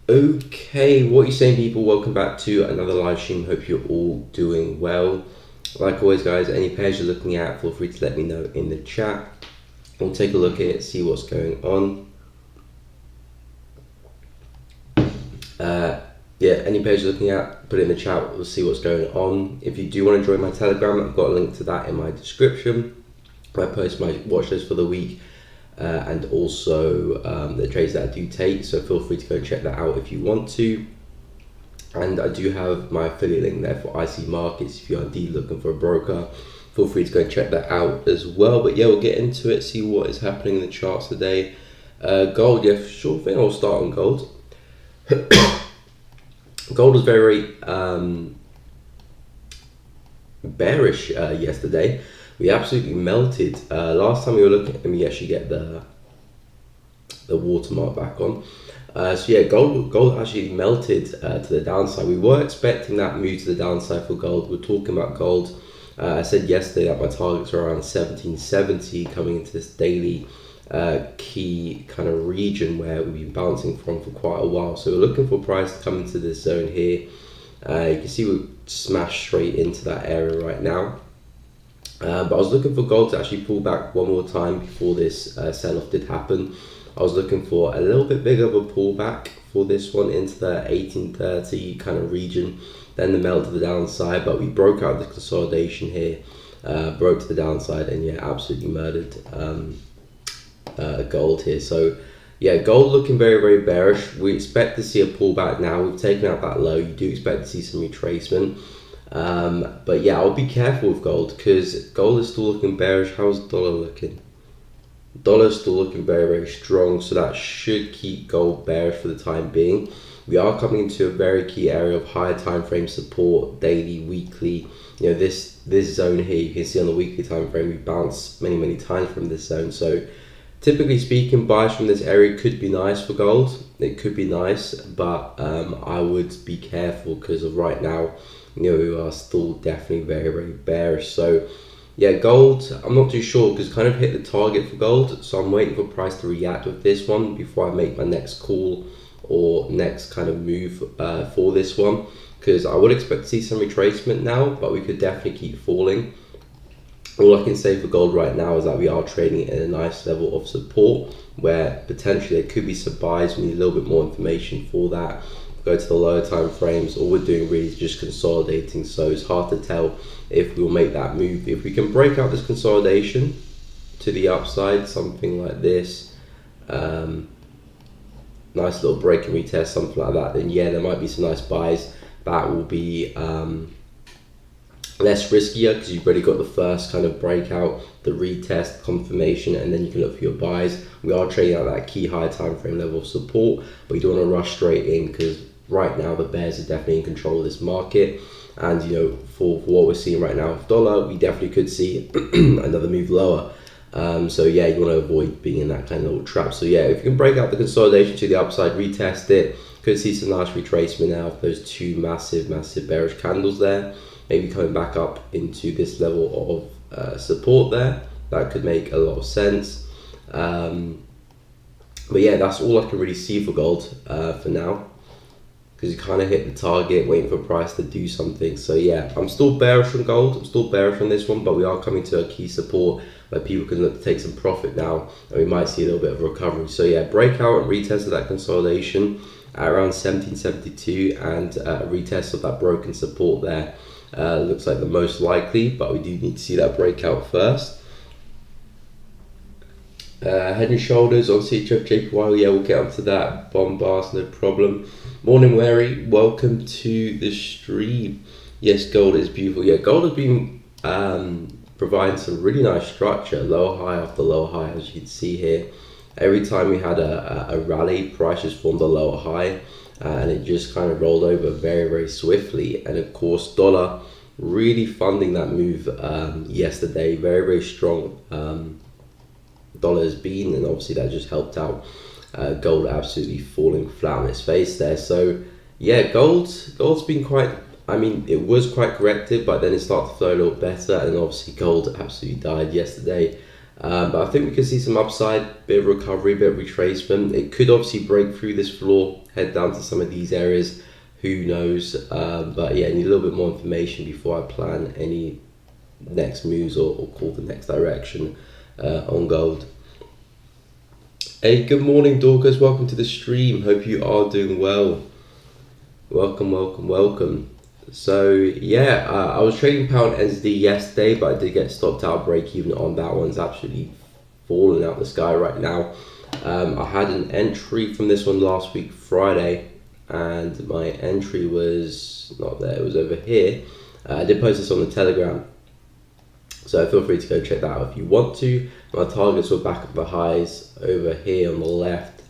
Okay, what are you saying, people? Welcome back to another live stream. Hope you're all doing well. Like always, guys, any pairs you're looking at, feel free to let me know in the chat. We'll take a look at it, see what's going on. Yeah, any page you're looking at, put it in the chat. We'll see what's going on. If you do want to join my Telegram, I've got a link to that in my description. I post my watch list for the week and also the trades that I do take. So feel free to go check that out if you want to. And I do have my affiliate link there for IC Markets. If you're indeed looking for a broker, feel free to go and check that out as well. But yeah, we'll get into it, see what is happening in the charts today. Gold, yeah, sure thing. I'll start on gold. Gold was very bearish yesterday. We absolutely melted. Last time we were looking, let me actually get the watermark back on. So yeah, gold actually melted to the downside. We were expecting that move to the downside for gold. We're talking about gold. I said yesterday that my targets are around 1770 coming into this daily key kind of region where we've been bouncing from for quite a while. So we're looking for price to come into this zone here. You can see we smashed straight into that area right now. But I was looking for gold to actually pull back one more time before this sell-off did happen. I was looking for a little bit bigger of a pullback for this one into the 1830 kind of region, then the melt to the downside, but we broke out the consolidation here, broke to the downside, and yeah, absolutely murdered gold here. So yeah, gold looking very, very bearish. We expect to see a pullback now. We've taken out that low. You do expect to see some retracement. But yeah, I'll be careful with gold because gold is still looking bearish. How's the dollar looking? Dollar's still looking very, very strong, so that should keep gold bearish for the time being. We are coming into a very key area of higher time frame support, daily, weekly. You know, this zone here, you can see on the weekly time frame, we bounced many times from this zone. So typically speaking, buys from this area could be nice for gold. It could be nice, but I would be careful because of right now, you know, we are still definitely very, very bearish. So yeah, gold, I'm not too sure because kind of hit the target for gold. So I'm waiting for price to react with this one before I make my next call or next kind of move for this one. Because I would expect to see some retracement now, but we could definitely keep falling. All I can say for gold right now is that we are trading at a nice level of support where potentially there could be some buys. We need a little bit more information for that. Go to the lower time frames. All we're doing really is just consolidating, so it's hard to tell if we'll make that move. If we can break out this consolidation to the upside, something like this, nice little break and retest, something like that, then yeah, there might be some nice buys. That will be less riskier because you've already got the first kind of breakout, the retest, confirmation, and then you can look for your buys. We are trading at that key high time frame level of support, but you don't want to rush straight in because right now the bears are definitely in control of this market. And you know, for what we're seeing right now with dollar, we definitely could see another move lower. So yeah, you want to avoid being in that kind of little trap. So yeah, if you can break out the consolidation to the upside, retest it, could see some nice retracement now of those two massive bearish candles there. Maybe coming back up into this level of support there. That could make a lot of sense. But yeah, that's all I can really see for gold for now. Because you kind of hit the target, waiting for price to do something. So yeah, I'm still bearish on gold. I'm still bearish on this one, but we are coming to a key support where people can look to take some profit now. And we might see a little bit of recovery. So yeah, breakout and retest of that consolidation at around 1772 and a retest of that broken support there. Looks like the most likely, but we do need to see that breakout first. Head and shoulders on CHF yeah, we'll get onto that. Bombast, no problem. Morning, Wary, welcome to the stream. Yes, gold is beautiful. Yeah, gold has been providing some really nice structure, low high after low high, as you can see here. Every time we had a rally, price just formed a lower high. And it just kind of rolled over very swiftly. And of course, dollar really funding that move yesterday. Very strong dollar has been, and obviously that just helped out gold absolutely falling flat on its face there. So yeah, gold's been quite, I mean, it was quite corrective, but then it started to flow a little better, and obviously gold absolutely died yesterday. But I think we could see some upside, bit of recovery, bit of retracement. It could obviously break through this floor, head down to some of these areas. Who knows? But yeah, I need a little bit more information before I plan any next moves or call the next direction on gold. Hey, good morning, Dorcas. Welcome to the stream. Hope you are doing well. Welcome. So yeah, I was trading pound NZD yesterday, but I did get stopped out break even on that one. It's absolutely falling out the sky right now. I had an entry from this one last week Friday, and my entry was not there, it was over here. I did post this on the Telegram, so feel free to go check that out if you want to. My targets were back at the highs over here on the left,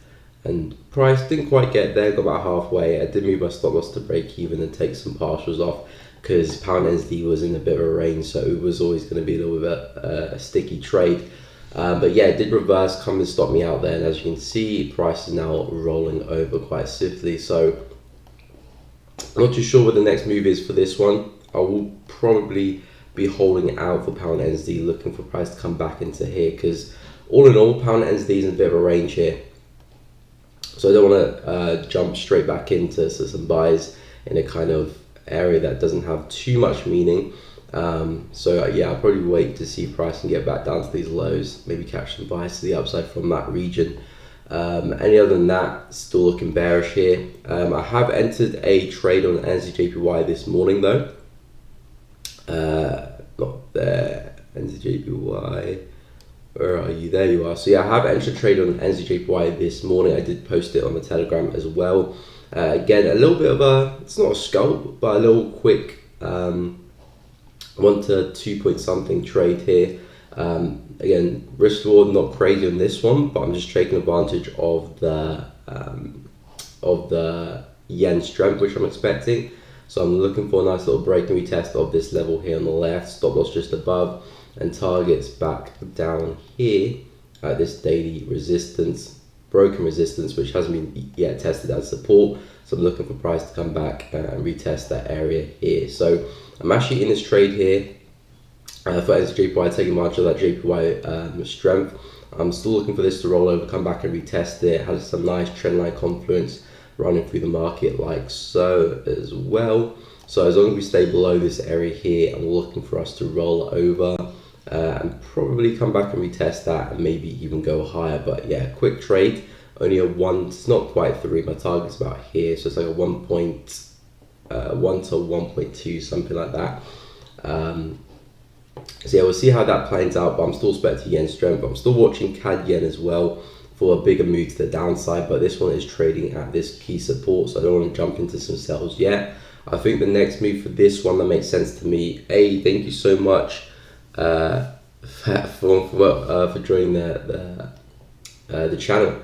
and price didn't quite get there, got about halfway. I did move my stop loss to break even and take some partials off because pound NZD was in a bit of a range, so it was always going to be a little bit a sticky trade. But yeah, it did reverse, come and stop me out there, and as you can see, price is now rolling over quite swiftly. So I'm not too sure what the next move is for this one. I will probably be holding out for pound NZD, looking for price to come back into here, because all in all, pound NZD is in a bit of a range here. So I don't want to jump straight back into some buys in a kind of area that doesn't have too much meaning. So yeah, I'll probably wait to see price and get back down to these lows, maybe catch some buys to the upside from that region. Any other than that, still looking bearish here. I have entered a trade on NZJPY this morning though. Not there, NZJPY. Where are you? There you are. So yeah, I have entered a trade on NZJPY this morning. I did post it on the Telegram as well. Again, a little bit of it's not a scalp, but a little quick 1 to 2 point something trade here. Again, risk reward not crazy on this one, but I'm just taking advantage of the yen strength which I'm expecting. So I'm looking for a nice little break and retest of this level here on the left, stop loss just above, and targets back down here at this daily resistance, broken resistance, which hasn't been yet tested as support. So I'm looking for price to come back and retest that area here. So I'm actually in this trade here for NZJPY, taking advantage of that JPY strength. I'm still looking for this to roll over, come back and retest it. It has some nice trendline confluence running through the market like so as well. So as long as we stay below this area here, I'm looking for us to roll over and probably come back and retest that and maybe even go higher. But yeah, quick trade, only a 1, it's not quite 3, my target's about here, so it's like a 1.1 to 1.2, something like that. So yeah, we'll see how that plans out, but I'm still expecting yen strength. I'm still watching CAD yen as well for a bigger move to the downside, but this one is trading at this key support, so I don't want to jump into some sells yet. I think the next move for this one that makes sense to me, thank you so much for joining the channel.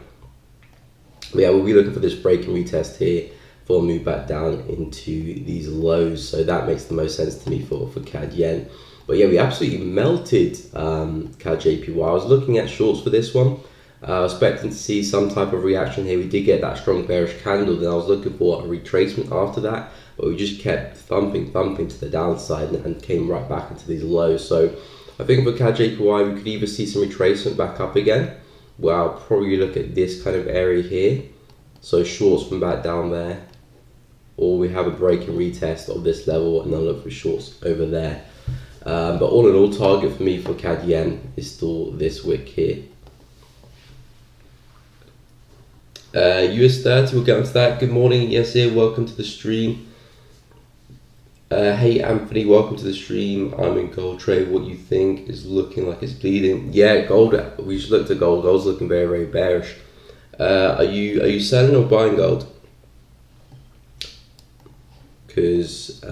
But yeah, we'll be looking for this break and retest here for a move back down into these lows, so that makes the most sense to me for CAD yen. But yeah, we absolutely melted CAD JPY. I was looking at shorts for this one. I was expecting to see some type of reaction here. We did get that strong bearish candle, then I was looking for a retracement after that, but we just kept thumping to the downside and came right back into these lows. So I think for CAD JPY, we could either see some retracement back up again, where I'll probably look at this kind of area here, so shorts from back down there, or we have a break and retest of this level and then look for shorts over there. But all in all, target for me for CAD yen is still this wick here. US 30, we'll get onto that. Good morning, yes here, welcome to the stream. Hey Anthony, welcome to the stream. I'm in gold trade. What you think is looking like it's bleeding? Yeah, gold, we just looked at gold. Gold's looking very, very bearish. Are you selling or buying gold? Because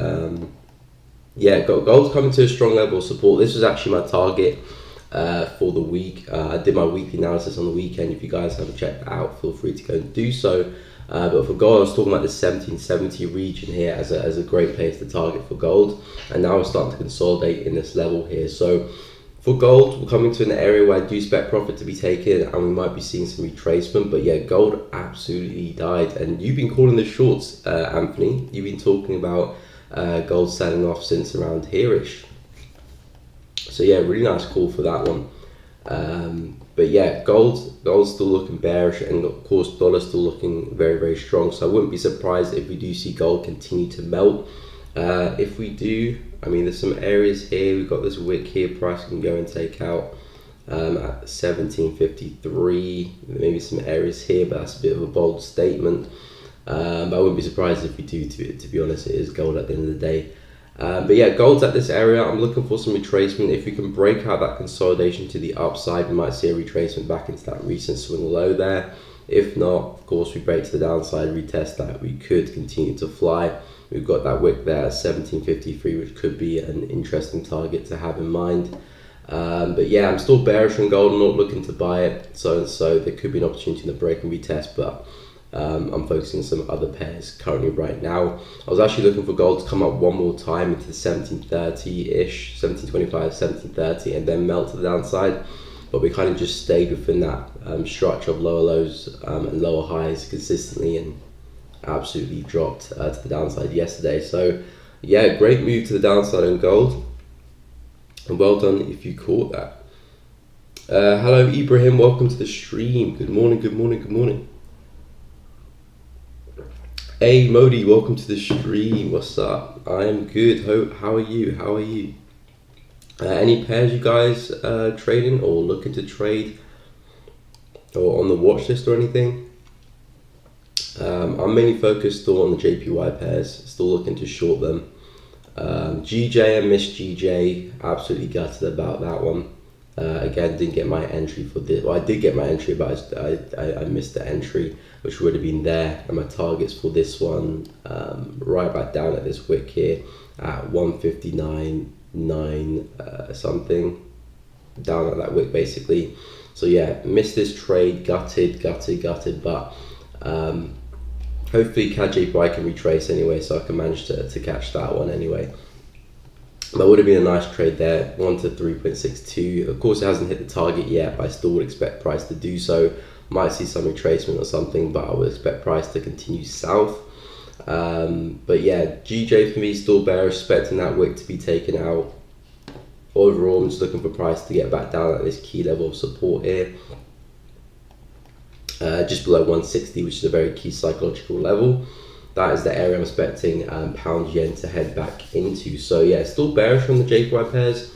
yeah, gold's coming to a strong level of support. This was actually my target for the week. I did my weekly analysis on the weekend. If you guys haven't checked that out, feel free to go and do so. But for gold, I was talking about the 1770 region here as a great place to target for gold, and now we're starting to consolidate in this level here. So for gold, we're coming to an area where I do expect profit to be taken, and we might be seeing some retracement. But yeah, gold absolutely died, and you've been calling the shorts, Anthony. You've been talking about gold selling off since around here-ish. So yeah, really nice call for that one. But yeah, gold's still looking bearish, and of course dollar's still looking very, very strong. So I wouldn't be surprised if we do see gold continue to melt. If we do, I mean, there's some areas here. We've got this wick here. Price can go and take out at 1753. Maybe some areas here, but that's a bit of a bold statement. But I wouldn't be surprised if we do. To be honest, it is gold at the end of the day. But yeah, gold's at this area. I'm looking for some retracement. If we can break out that consolidation to the upside, we might see a retracement back into that recent swing low there. If not, of course, we break to the downside, retest that, we could continue to fly. We've got that wick there at 1753, which could be an interesting target to have in mind. But yeah, I'm still bearish on gold. I'm not looking to buy it. So there could be an opportunity in the break and retest, but I'm focusing on some other pairs currently right now. I was actually looking for gold to come up one more time into the 1730-ish, 1725, 1730, and then melt to the downside. But we kind of just stayed within that structure of lower lows and lower highs consistently, and absolutely dropped to the downside yesterday. So yeah, great move to the downside on gold, and well done if you caught that. Hello Ibrahim, welcome to the stream. Good morning, good morning, good morning. Hey Modi, welcome to the stream. What's up? I am good. How are you? How are you? Any pairs you guys trading or looking to trade, or on the watch list or anything? I'm mainly focused still on the JPY pairs, still looking to short them. GJ and Miss GJ, absolutely gutted about that one. Again, didn't get my entry for this. Well, I did get my entry, but I missed the entry, which would have been there. And my targets for this one, right back down at this wick here at 159.9 something, down at that wick basically. So yeah, missed this trade, gutted, but hopefully CAD JPY can retrace anyway, so I can manage to catch that one anyway. That would have been a nice trade there, 1 to 3.62. Of course, it hasn't hit the target yet, but I still would expect price to do so. Might see some retracement or something, but I would expect price to continue south. But yeah, GJ for me still bearish, expecting that wick to be taken out. Overall, I'm just looking for price to get back down at this key level of support here. Just below 160, which is a very key psychological level. That is the area I'm expecting pound yen to head back into. So yeah, still bearish on the JPY pairs.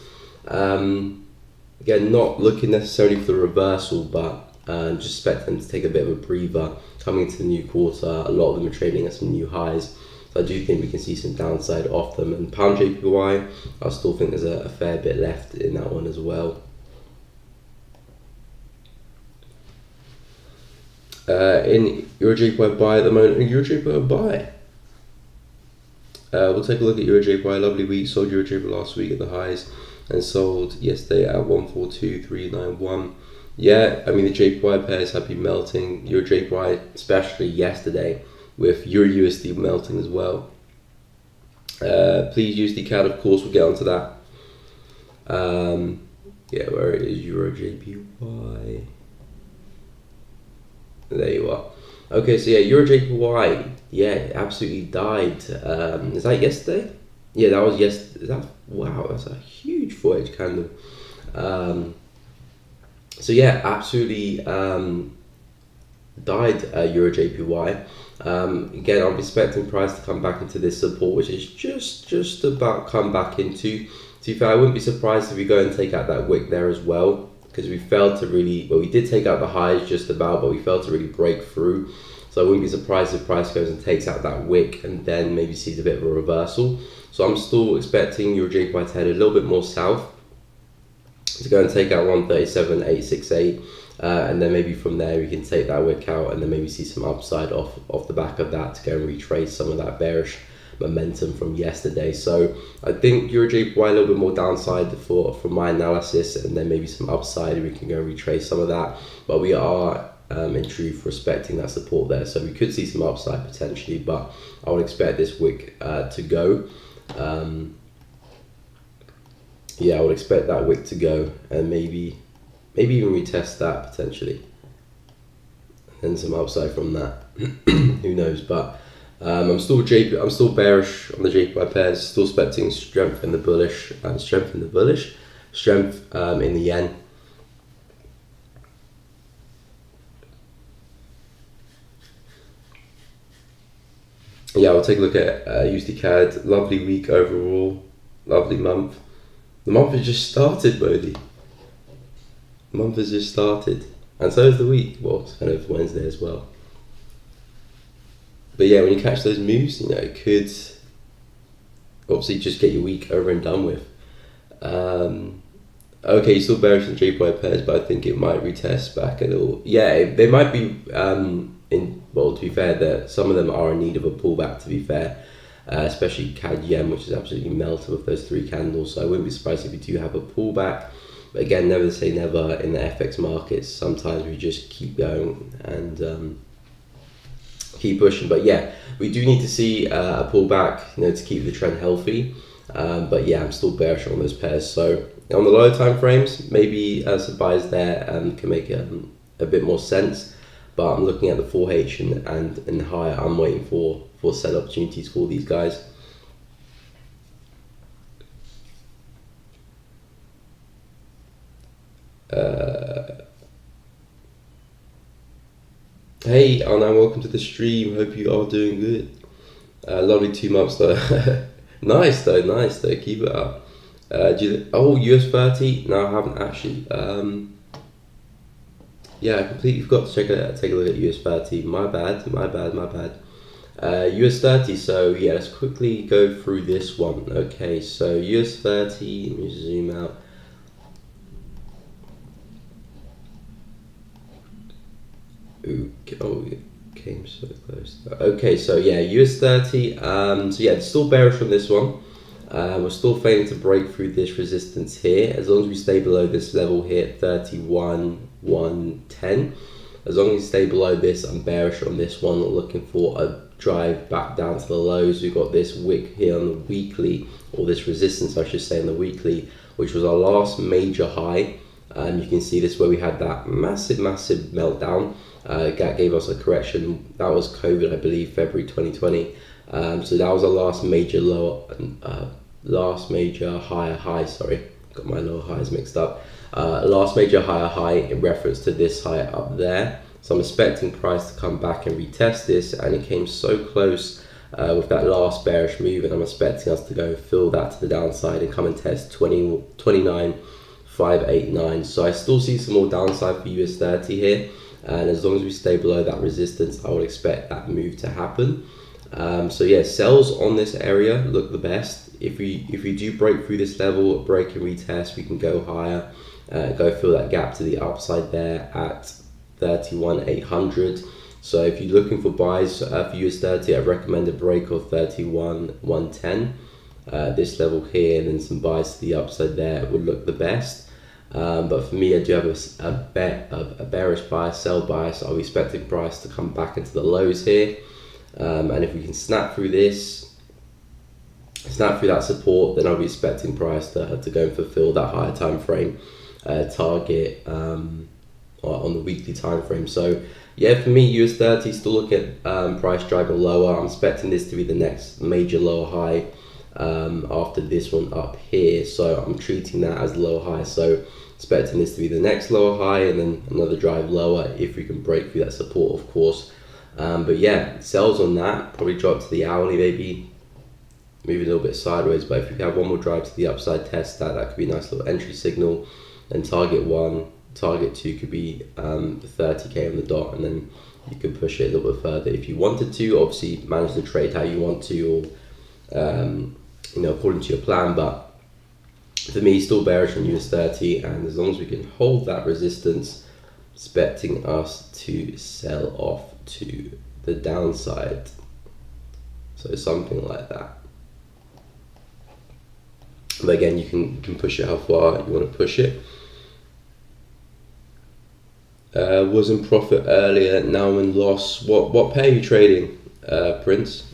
Again, not looking necessarily for the reversal, but just expect them to take a bit of a breather coming into the new quarter. A lot of them are trading at some new highs. So I do think we can see some downside off them. And pound JPY, I still think there's a fair bit left in that one as well. In Euro JPY buy at the moment, Euro JPY buy. We'll take a look at Euro JPY. Lovely week. Sold Euro JPY last week at the highs, and sold yesterday at 142.391. Yeah, I mean the JPY pairs have been melting. Euro JPY, especially yesterday, with Euro USD melting as well. Please USD Cad, of course, we'll get onto that. Yeah, where it is Euro JPY. There you are. Okay, so yeah, Euro JPY, yeah, absolutely died. Is that yesterday? Yeah, that was yesterday. Wow, that's a huge Forex candle. So yeah, absolutely died Euro JPY. Again, I'm expecting price to come back into this support, which is just about come back into. To be fair, I wouldn't be surprised if we go and take out that wick there as well, because we failed to really, well, we did take out the highs just about, but we failed to really break through. So I wouldn't be surprised if price goes and takes out that wick and then maybe sees a bit of a reversal. So I'm still expecting Euro JPY to head a little bit more south, to go and take out 137.868, and then maybe from there we can take that wick out and then maybe see some upside off the back of that to go and retrace some of that bearish momentum from yesterday. So I think Euro JPY a little bit more downside for my analysis, and then maybe some upside we can go and retrace some of that. But we are in truth respecting that support there, so we could see some upside potentially, but I would expect this wick to go. Yeah, I would expect that wick to go, and maybe even retest that potentially, and some upside from that. Who knows? But I'm still bearish on the JPY pairs. Still expecting strength in the bullish, strength in the yen. Yeah, we'll take a look at Usd Cad. Lovely week overall, lovely month. The month has just started, Bodhi. The month has just started, and so is the week. Well, it's kind of Wednesday as well. But yeah, when you catch those moves, you know, it could obviously just get your week over and done with. Okay, you're still bearish in JPY pairs, but I think it might retest back a little. Yeah, they might be. Well, to be fair, that some of them are in need of a pullback. To be fair, especially CAD yen, which is absolutely melted with those 3 candles. So I wouldn't be surprised if we do have a pullback. But again, never say never in the FX markets. Sometimes we just keep going and keep pushing. But yeah, we do need to see a pullback, you know, to keep the trend healthy. But yeah, I'm still bearish on those pairs. So on the lower time frames, maybe some buys there can make a bit more sense. But I'm looking at the 4H and higher. I'm waiting for sell opportunities for these guys. Hey Anna, welcome to the stream. Hope you are doing good. Lovely 2 months though. Nice though. Keep it up. US 30? No, I haven't actually. Yeah, I completely forgot to take a look at US 30. My bad. US 30. So yeah, let's quickly go through this one. Okay, so US 30. Let me zoom out. Oh, it came so close. Okay, so yeah, US 30. So yeah, it's still bearish on this one. We're still failing to break through this resistance here. As long as we stay below this level here, 31,110. As long as we stay below this, I'm bearish on this one. Looking for a drive back down to the lows. We've got this wick here on the weekly, or this resistance, I should say, on the weekly, which was our last major high. You can see this where we had that massive meltdown. That gave us a correction. That was COVID, I believe, February 2020. So that was our last major higher high. Sorry, got my lower highs mixed up. Last major higher high in reference to this high up there. So I'm expecting price to come back and retest this, and it came so close with that last bearish move, and I'm expecting us to go and fill that to the downside and come and test 29,589. So I still see some more downside for US 30 here, and as long as we stay below that resistance, I would expect that move to happen. So yeah, sells on this area look the best. If we do break through this level, break and retest, we can go higher, go fill that gap to the upside there at 31,800. So if you're looking for buys for US 30, I recommend a break of 31,110. This level here, and then some buys to the upside there would look the best. But for me, I do have a bearish bias, sell bias. I'll be expecting price to come back into the lows here. And if we can snap through this, snap through that support, then I'll be expecting price to go and fulfill that higher time frame target on the weekly time frame. So yeah, for me, US 30 still look at price driving lower. I'm expecting this to be the next major lower high after this one up here. So I'm treating that as lower high. So expecting this to be the next lower high, and then another drive lower if we can break through that support, of course. But yeah, sells on that, probably drop to the hourly, maybe move a little bit sideways. But if we have one more drive to the upside, test that could be a nice little entry signal. And target 1, target 2 could be 30k on the dot, and then you can push it a little bit further if you wanted to. Obviously manage the trade how you want to, or according to your plan. But for me, still bearish on US 30, and as long as we can hold that resistance, expecting us to sell off to the downside. So something like that. But again, you can push it how far you want to push it. Was in profit earlier, now I'm in loss. What pair are you trading, Prince?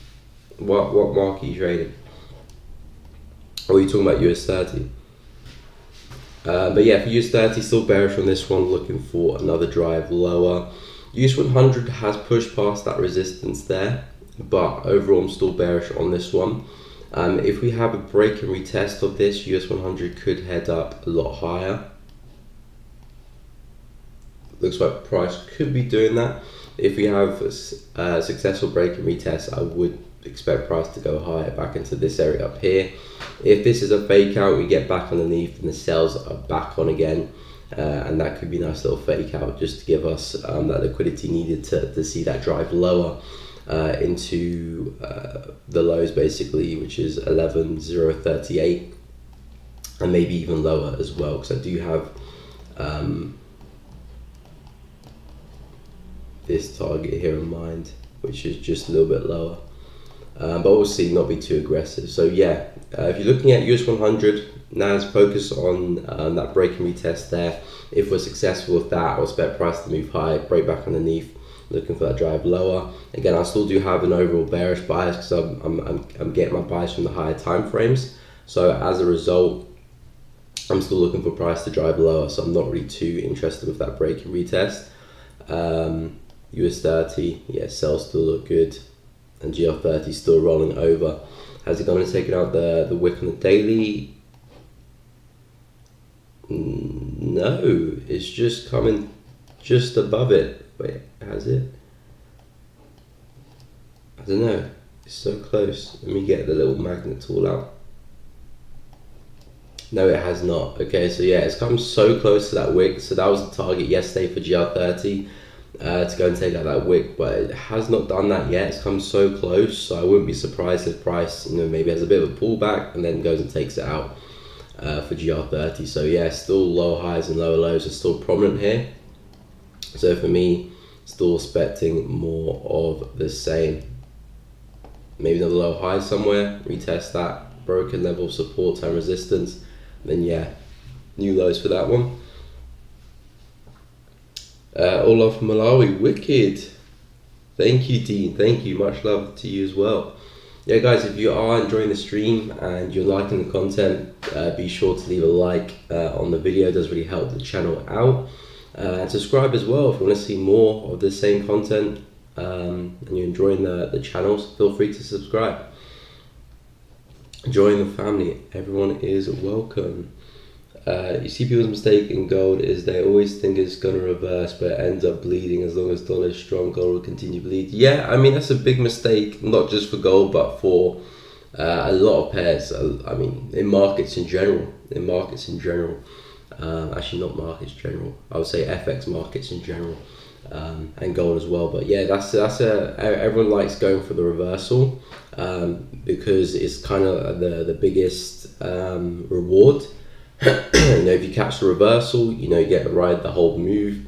What market are you trading? Or are you talking about US 30? But yeah, for US 30, still bearish on this one, looking for another drive lower. US 100 has pushed past that resistance there, but overall I'm still bearish on this one. If we have a break and retest of this, US 100 could head up a lot higher. Looks like price could be doing that. If we have a successful break and retest, I would expect price to go higher back into this area up here. If this is a fake out, we get back underneath and the sells are back on again, and that could be a nice little fake out just to give us that liquidity needed to see that drive lower into the lows basically, which is 11,038, and maybe even lower as well, because I do have this target here in mind, which is just a little bit lower, but obviously not be too aggressive. So yeah, if you're looking at US 100, NAS, focus on that break and retest there. If we're successful with that, I'll expect price to move high, break back underneath, looking for that drive lower. Again, I still do have an overall bearish bias because I'm getting my bias from the higher time frames. So as a result, I'm still looking for price to drive lower. So I'm not really too interested with that break and retest. US 30, yeah, sales still look good, and GR30 still rolling over. Has it gone and taken out the wick on the daily? No, it's just coming just above it. Wait, has it? I don't know. It's so close. Let me get the little magnet tool out. No, it has not. Okay, so yeah, it's come so close to that wick. So that was the target yesterday for GR30 to go and take out that wick, but it has not done that yet. It's come so close, so I wouldn't be surprised if price, maybe has a bit of a pullback and then goes and takes it out for GR30. So yeah, still lower highs and lower lows are still prominent here. So for me, still expecting more of the same. Maybe another low high somewhere, retest that broken level of support and resistance. Then yeah, new lows for that one. All love from Malawi, wicked. Thank you, Dean. Thank you. Much love to you as well. Yeah, guys, if you are enjoying the stream and you're liking the content, be sure to leave a like on the video. It does really help the channel out. And subscribe as well if you want to see more of the same content and you're enjoying the channels. Feel free to subscribe. Join the family. Everyone is welcome. You see people's mistake in gold is they always think it's going to reverse, but it ends up bleeding. As long as dollar is strong, gold will continue to bleed. Yeah, I mean, that's a big mistake, not just for gold, but for a lot of pairs. I mean, in markets in general. Actually, not markets general. I would say FX markets in general, and gold as well. But yeah, everyone likes going for the reversal because it's kind of the biggest reward. If you catch the reversal, you get to ride the whole move,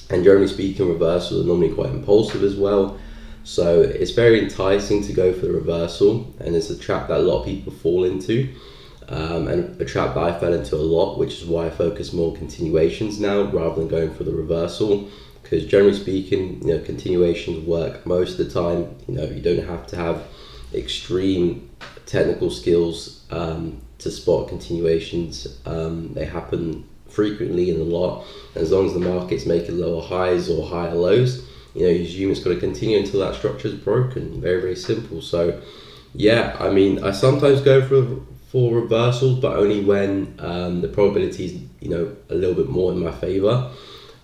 and generally speaking, reversals are normally quite impulsive as well, so it's very enticing to go for the reversal, and it's a trap that a lot of people fall into, and a trap that I fell into a lot, which is why I focus more on continuations now rather than going for the reversal, because generally speaking, continuations work most of the time. You don't have to have extreme technical skills to spot continuations. They happen frequently and a lot. As long as the market's making lower highs or higher lows, you assume it's going to continue until that structure is broken. Very, very simple. So yeah, I mean, I sometimes go for reversals, but only when the probability is a little bit more in my favor.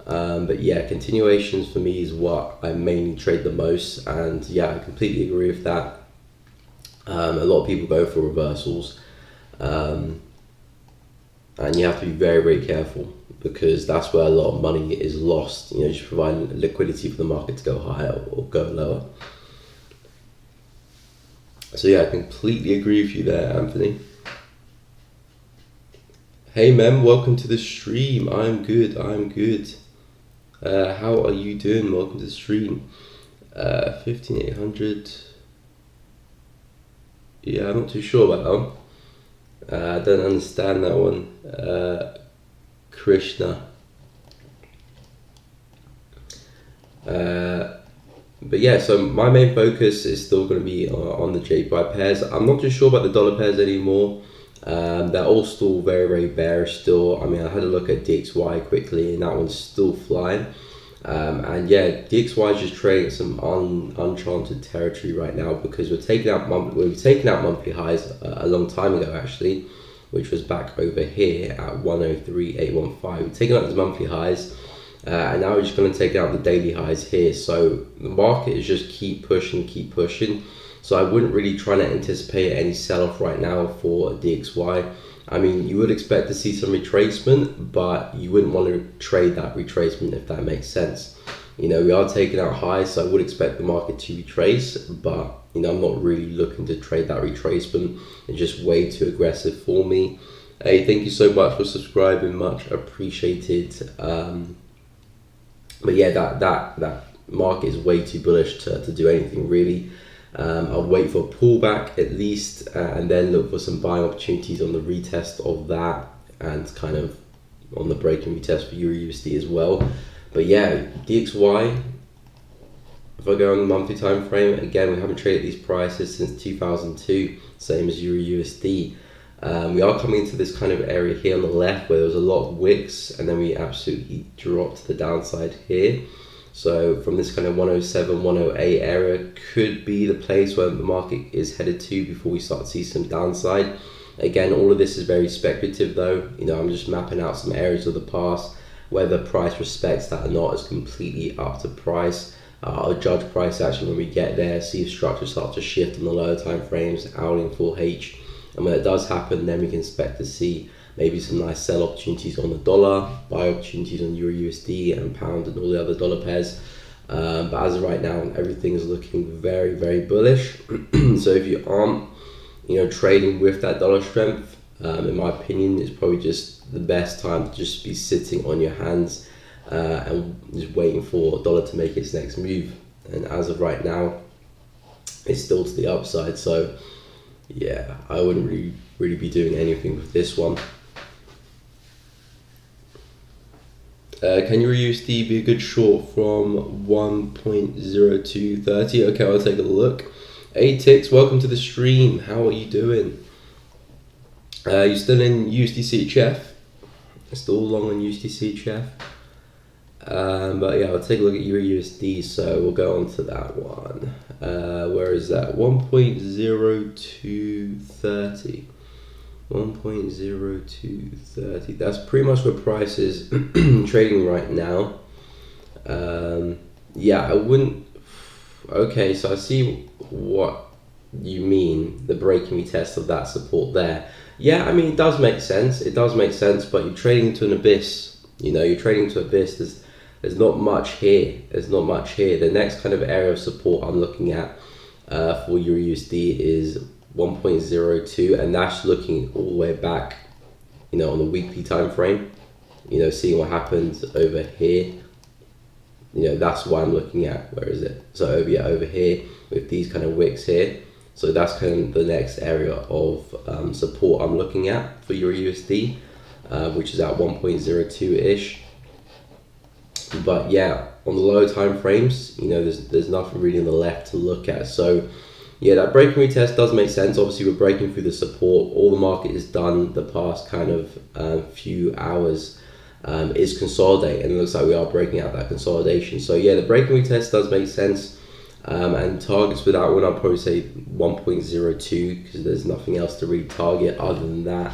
But yeah, continuations for me is what I mainly trade the most, and yeah, I completely agree with that. A lot of people go for reversals, and you have to be very, very careful, because that's where a lot of money is lost. Just providing liquidity for the market to go higher or go lower. So yeah, I completely agree with you there, Anthony. Hey Mem, welcome to the stream. I'm good. How are you doing? Welcome to the stream. 15,800. Yeah, I'm not too sure about that one. I don't understand that one. Krishna. But yeah, so my main focus is still going to be on the JPY pairs. I'm not too sure about the dollar pairs anymore. They're all still very, very bearish still. I mean, I had a look at DXY quickly, and that one's still flying. And yeah, DXY is just trading some uncharted territory right now, because we've taken out monthly highs a long time ago actually, which was back over here at 103.815. We've taken out those monthly highs, and now we're just going to take out the daily highs here. So the market is just keep pushing. So I wouldn't really try to anticipate any sell-off right now for DXY. I mean, you would expect to see some retracement, but you wouldn't want to trade that retracement, if that makes sense. You know, we are taking out highs, so I would expect the market to retrace, but you know, I'm not really looking to trade that retracement. It's just way too aggressive for me. Hey, thank you so much for subscribing, much appreciated. But yeah, that market is way too bullish to do anything really. I'll wait for a pullback at least, and then look for some buying opportunities on the retest of that, and kind of on the breaking retest for Euro USD as well. But yeah, DXY, if I go on the monthly time frame, again, we haven't traded these prices since 2002, same as Euro USD. We are coming into this kind of area here on the left where there was a lot of wicks, and then we absolutely dropped to the downside here. So from this kind of 107, 108 area could be the place where the market is headed to before we start to see some downside. Again, all of this is very speculative though. You know, I'm just mapping out some areas of the past. Whether price respects that or not is completely up to price. I'll judge price action when we get there, see if structure starts to shift on the lower time frames, hourly and full H. And when it does happen, then we can expect to see maybe some nice sell opportunities on the dollar, buy opportunities on Euro USD and pound and all the other dollar pairs. But as of right now, everything is looking very, very bullish. So if you aren't, you know, trading with that dollar strength, in my opinion, it's probably just the best time to just be sitting on your hands and just waiting for dollar to make its next move. And as of right now, it's still to the upside. So yeah, I wouldn't really be doing anything with this one. Can Euro USD be a good short from 1.0230? Okay, I'll take a look. Hey Tix, welcome to the stream. How are you doing? You still in USD CHF? Still long on USD CHF? But yeah, I'll take a look at Euro USD. So we'll go on to that one. Where is that? 1.0230. 1.0230. That's pretty much where price is trading right now. Yeah, I wouldn't. Okay, so I see what you mean, the breaking retest of that support there. Yeah, I mean, it does make sense. It does make sense, but you're trading to an abyss. You know, you're trading to abyss. There's not much here. There's not much here. The next kind of area of support I'm looking at for Euro USD is 1.02, and that's looking all the way back, you know, on the weekly time frame. You know, seeing what happens over here. You know, that's what I'm looking at. Where is it? So over here with these kind of wicks here. So that's kind of the next area of support I'm looking at for Euro USD, which is at 1.02-ish. But yeah, on the lower time frames, you know, there's nothing really on the left to look at. So yeah, that breaking retest does make sense. Obviously, we're breaking through the support. All the market has done the past kind of few hours is consolidate, and it looks like we are breaking out that consolidation. So yeah, the breaking retest does make sense. And targets for that one, I'll probably say 1.02, because there's nothing else to really target other than that.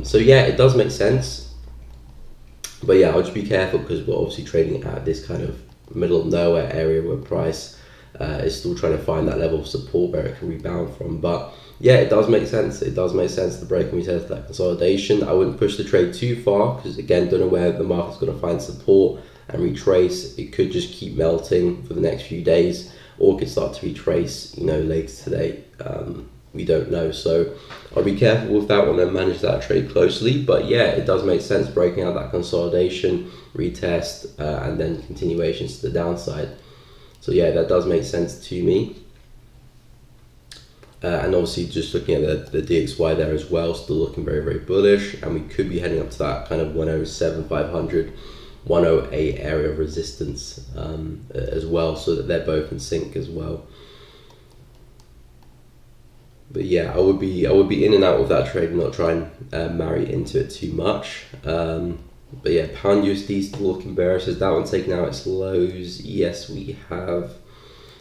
So yeah, it does make sense. But yeah, I'll just be careful, because we're obviously trading at this kind of middle of nowhere area where price is still trying to find that level of support where it can rebound from. But yeah, it does make sense. It does make sense to break and retest that consolidation. I wouldn't push the trade too far, because again, don't know where the market's going to find support and retrace. It could just keep melting for the next few days, or it could start to retrace, you know, later today. We don't know. So I'll be careful with that one and manage that trade closely. But yeah, it does make sense breaking out that consolidation, retest, and then continuations to the downside. So yeah, that does make sense to me. And obviously just looking at the DXY there as well, still looking very, very bullish. And we could be heading up to that kind of 107, 500, 108 area of resistance as well, so that they're both in sync as well. But yeah, I would be in and out of that trade, not try and marry into it too much. But yeah, pound USD still looking bearish. Has that one taken out its lows? Yes, we have.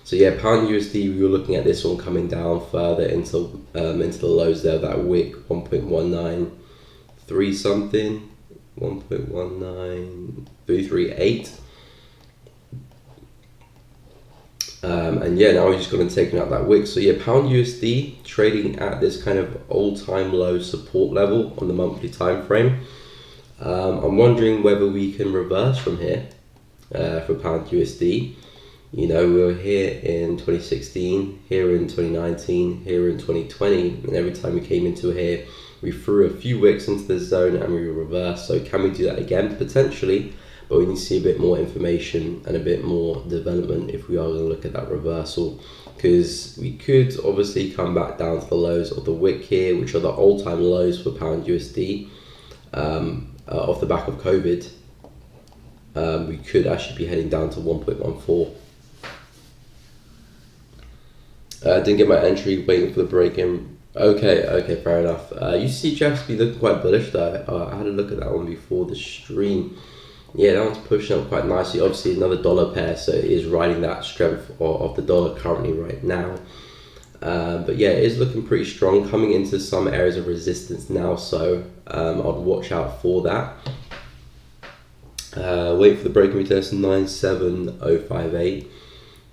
So yeah, pound USD, we were looking at this one coming down further into the lows there. That wick 1.193 something, 1.19338. And yeah, now we're just going to take out that wick. So yeah, pound USD trading at this kind of all-time low support level on the monthly time frame. I'm wondering whether we can reverse from here for pound USD. You know, we were here in 2016, here in 2019, here in 2020, and every time we came into here, we threw a few wicks into the zone and we reversed. So can we do that again? Potentially, but we need to see a bit more information and a bit more development if we are going to look at that reversal, because we could obviously come back down to the lows of the wick here, which are the all-time lows for pound USD off the back of COVID. We could actually be heading down to 1.14. Didn't get my entry, waiting for the break in. Okay, fair enough. You see Jeff's be looking quite bullish though. I had a look at that one before the stream. Yeah, that one's pushing up quite nicely. Obviously another dollar pair, so it is riding that strength of the dollar currently right now. But yeah, it is looking pretty strong, coming into some areas of resistance now, so I'd watch out for that. Wait for the break and retest 97058.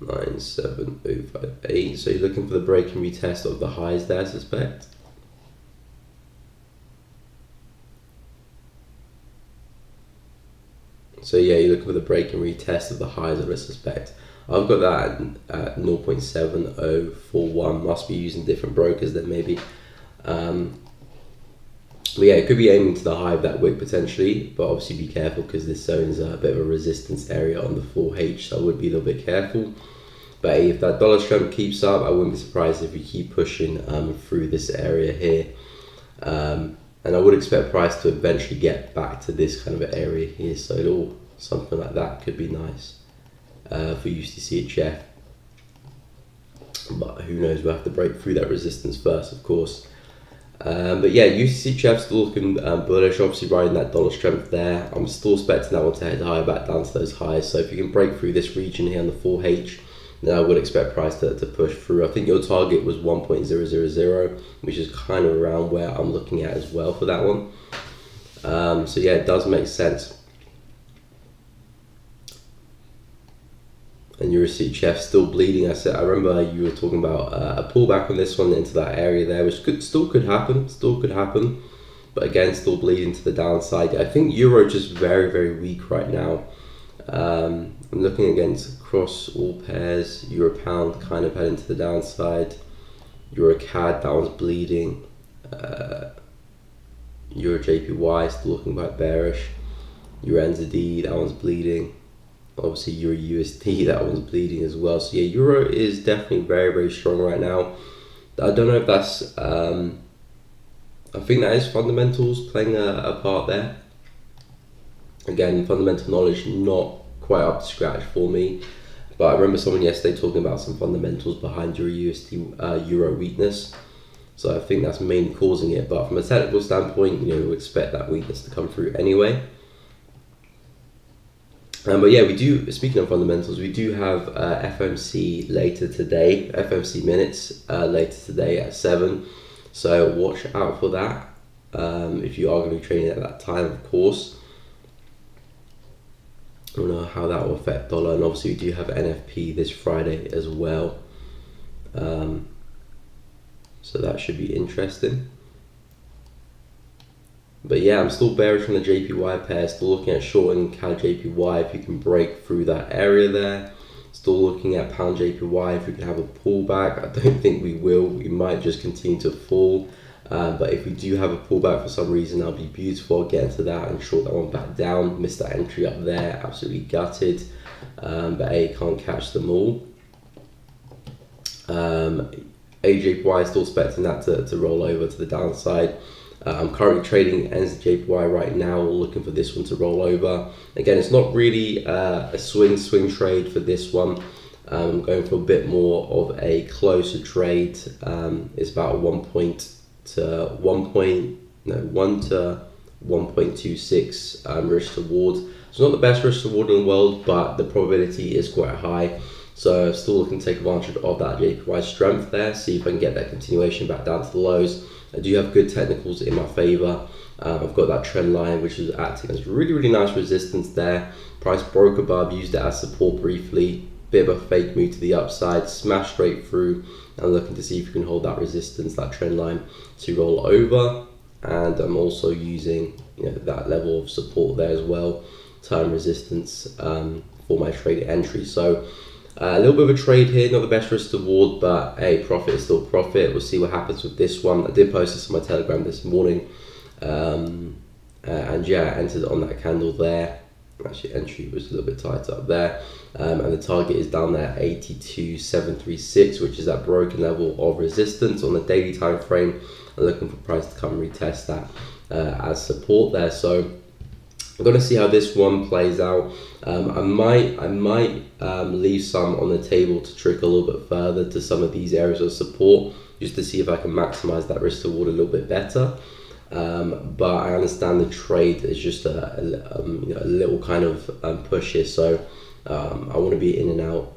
97058. So you're looking for the break and retest of the highs there, I suspect. So yeah, you're looking for the break and retest of the highs, I suspect. I've got that at 0.7041. Must be using different brokers then maybe. But yeah, it could be aiming to the high of that wick potentially, but obviously be careful because this zone is a bit of a resistance area on the 4H, so I would be a little bit careful. But hey, if that dollar strength keeps up, I wouldn't be surprised if we keep pushing through this area here. And I would expect price to eventually get back to this kind of area here, so something like that could be nice for USDCHF. But who knows, we'll have to break through that resistance first, of course. But yeah, USDCHF still looking bullish, obviously riding that dollar strength there. I'm still expecting that one to head higher, back down to those highs. So if you can break through this region here on the 4H, then I would expect price to push through. I think your target was 1.000, which is kind of around where I'm looking at as well for that one. So yeah, it does make sense. And USDCHF still bleeding. I remember you were talking about a pullback on this one into that area there, which still could happen. But again, still bleeding to the downside. I think Euro just very, very weak right now. I'm looking against across all pairs. Euro Pound kind of heading to the downside. Euro Cad, that one's bleeding. Euro JPY still looking quite bearish. Euro NZD, that one's bleeding. Obviously Euro USD, that one's bleeding as well. So yeah, Euro is definitely very, very strong right now. I don't know if that's I think that is fundamentals playing a part there. Again, fundamental knowledge not quite up to scratch for me, but I remember someone yesterday talking about some fundamentals behind Euro USD Euro weakness. So I think that's mainly causing it, but from a technical standpoint, we expect that weakness to come through anyway. But yeah, we do, speaking of fundamentals, we do have FMC later today, FMC minutes later today at 7. So watch out for that if you are going to be trading at that time, of course. I don't know how that will affect dollar, and obviously we do have NFP this Friday as well. So that should be interesting. But yeah, I'm still bearish on the JPY pair, still looking at shorting CAD JPY if you can break through that area there. Still looking at pound JPY if we can have a pullback. I don't think we will. We might just continue to fall. But if we do have a pullback for some reason, that'll be beautiful. I'll get into that and short that one back down. Missed that entry up there, absolutely gutted. But can't catch them all. AJPY still expecting that to roll over to the downside. I'm currently trading NZJPY right now, looking for this one to roll over. Again, it's not really a swing trade for this one. I'm going for a bit more of a closer trade. It's about 1 to 1.26 risk reward. It's not the best risk reward in the world, but the probability is quite high. So still looking to take advantage of that JPY strength there, see if I can get that continuation back down to the lows. I do have good technicals in my favor. I've got that trend line which is acting as really, really nice resistance there. Price broke above, used it as support briefly, bit of a fake move to the upside, smash straight through, and looking to see if you can hold that resistance, that trend line, to roll over. And I'm also using that level of support there as well, time resistance, for my trade entry. So a little bit of a trade here, not the best risk reward, but hey, profit is still profit. We'll see what happens with this one. I did post this on my Telegram this morning, and yeah, I entered on that candle there. Actually, entry was a little bit tight up there, and the target is down there 82,736, which is that broken level of resistance on the daily time frame. I'm looking for price to come retest that as support there. So I'm going to see how this one plays out. I might leave some on the table to trick a little bit further to some of these areas of support, just to see if I can maximize that risk reward a little bit better. But I understand the trade is just a little kind of push here, so I want to be in and out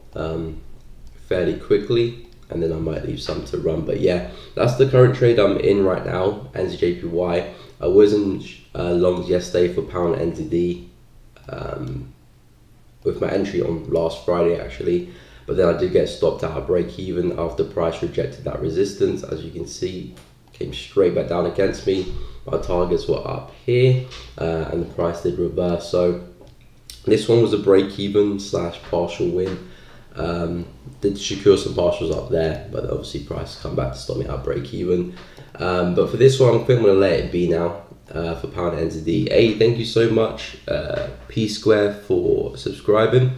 fairly quickly, and then I might leave some to run. But yeah, that's the current trade I'm in right now, NZJPY. I was in longs yesterday for pound NZD with my entry on last Friday actually, but then I did get stopped out at break even after price rejected that resistance. As you can see, came straight back down against me. My targets were up here, and the price did reverse. So this one was a break even / partial win. Did secure some partials up there, but obviously price come back to stop me at break even. But for this one, I think I'm going to let it be now for pound NZD. Hey, thank you so much, P Square, for subscribing.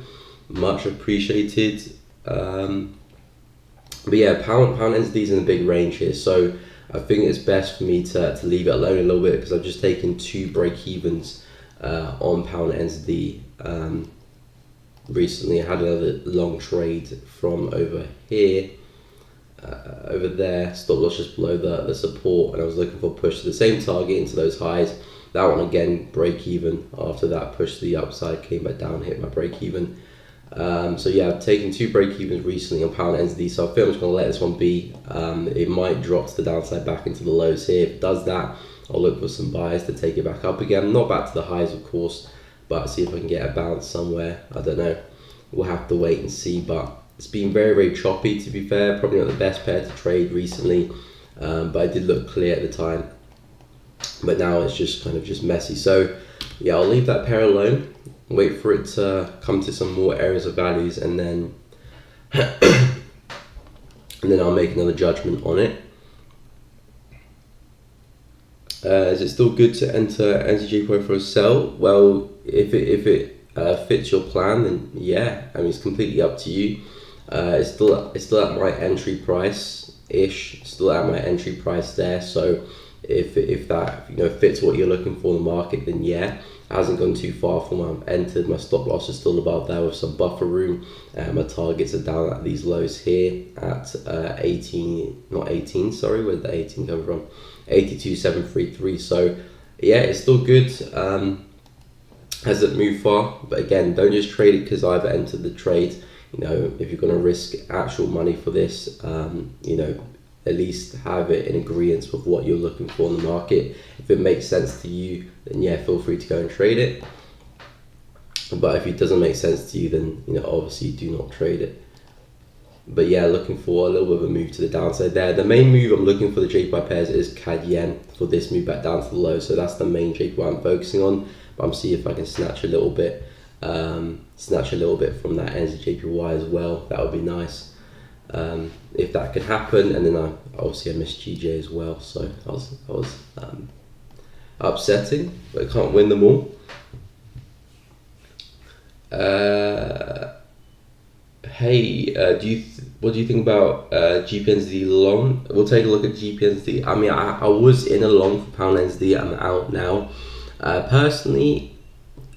Much appreciated. But yeah, pound NZD is in a big range here, so I think it's best for me to leave it alone a little bit, because I've just taken 2 break evens on pound NZD. Recently I had another long trade from over here, over there, stop loss just below the support, and I was looking for a push to the same target into those highs. That one again, break even. After that push to the upside, came back down, hit my break even. So yeah, I've taken 2 break evens recently on pound NZD, so I feel I'm just going to let this one be. It might drop to the downside back into the lows here. If it does that, I'll look for some buys to take it back up again. Not back to the highs, of course, but see if I can get a bounce somewhere. I don't know. We'll have to wait and see, but it's been very, very choppy, to be fair. Probably not the best pair to trade recently, but I did look clear at the time. But now it's just kind of just messy. So yeah, I'll leave that pair alone. Wait for it to come to some more areas of values, and then and then I'll make another judgment on it. Is it still good to enter NZJPY for a sell? Well, if it fits your plan, then yeah. I mean, it's completely up to you. It's still at my entry price ish. Still at my entry price there. So if that fits what you're looking for in the market, then yeah. It hasn't gone too far from where I've entered. My stop loss is still above there with some buffer room. My targets are down at these lows here at 18, not 18, sorry, where did the 18 come from? 82,733. So yeah, it's still good. Hasn't moved far, but again, don't just trade it because I've entered the trade. If you're going to risk actual money for this, at least have it in agreement with what you're looking for in the market. If it makes sense to you, then yeah, feel free to go and trade it. But if it doesn't make sense to you, then obviously do not trade it. But yeah, looking for a little bit of a move to the downside there. The main move I'm looking for the JPY pairs is CAD yen for this move back down to the low. So that's the main JPY I'm focusing on. But I'm seeing if I can snatch a little bit from that NZJPY as well. That would be nice. If that could happen, and then obviously I missed GJ as well, so I was upsetting, but I can't win them all. Hey, what do you think about GPNZD long? We'll take a look at GPNZD. I mean, I was in a long for pound NZD. I'm out now. Personally,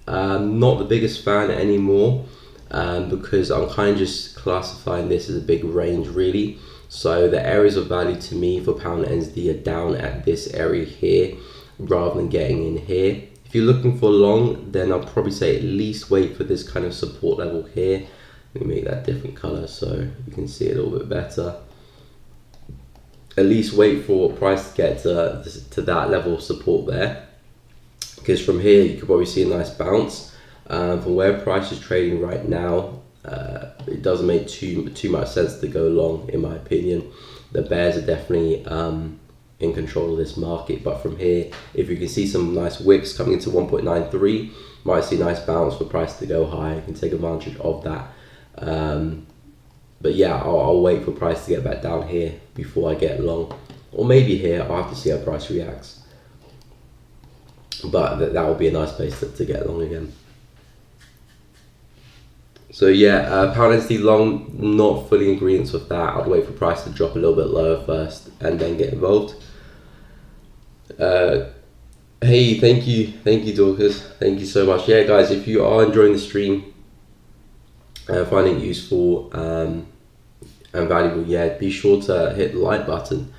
not the biggest fan anymore. Because I'm kind of just classifying this as a big range really. So the areas of value to me for pound NZD are down at this area here rather than getting in here. If you're looking for long, then I'll probably say at least wait for this kind of support level here. Let me make that different color so you can see it a little bit better. At least wait for price to get to that level of support there, because from here you could probably see a nice bounce. From where price is trading right now, it doesn't make too much sense to go long, in my opinion. The bears are definitely in control of this market, but from here, if you can see some nice wicks coming into 1.93, might see a nice bounce for price to go high. You can take advantage of that. But yeah, I'll wait for price to get back down here before I get long, or maybe here. I'll have to see how price reacts, but that will be a nice place to get long again. So yeah, pound entity long, not fully in agreement with that. I'd wait for price to drop a little bit lower first and then get involved. Hey, thank you Dorcas, thank you so much. Yeah guys, if you are enjoying the stream, finding it useful and valuable, yeah, be sure to hit the like button.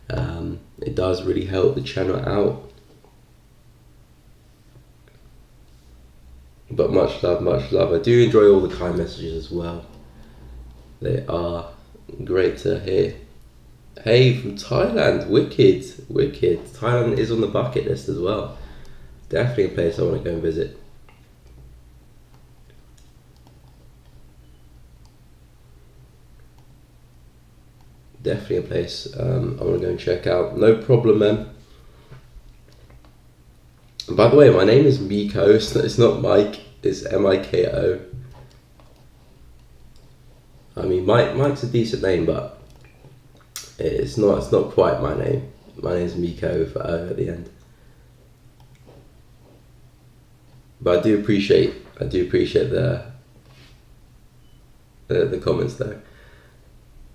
It does really help the channel out. But much love. I do enjoy all the kind messages as well. They are great to hear. Hey, from Thailand, wicked. Thailand is on the bucket list as well. Definitely a place I want to go and visit. Definitely a place I want to go and check out. No problem, man. By the way, my name is Miko. It's not Mike. It's Miko. I mean, Mike's a decent name, but it's not quite my name. My name is Miko with O at the end. But I do appreciate the comments though.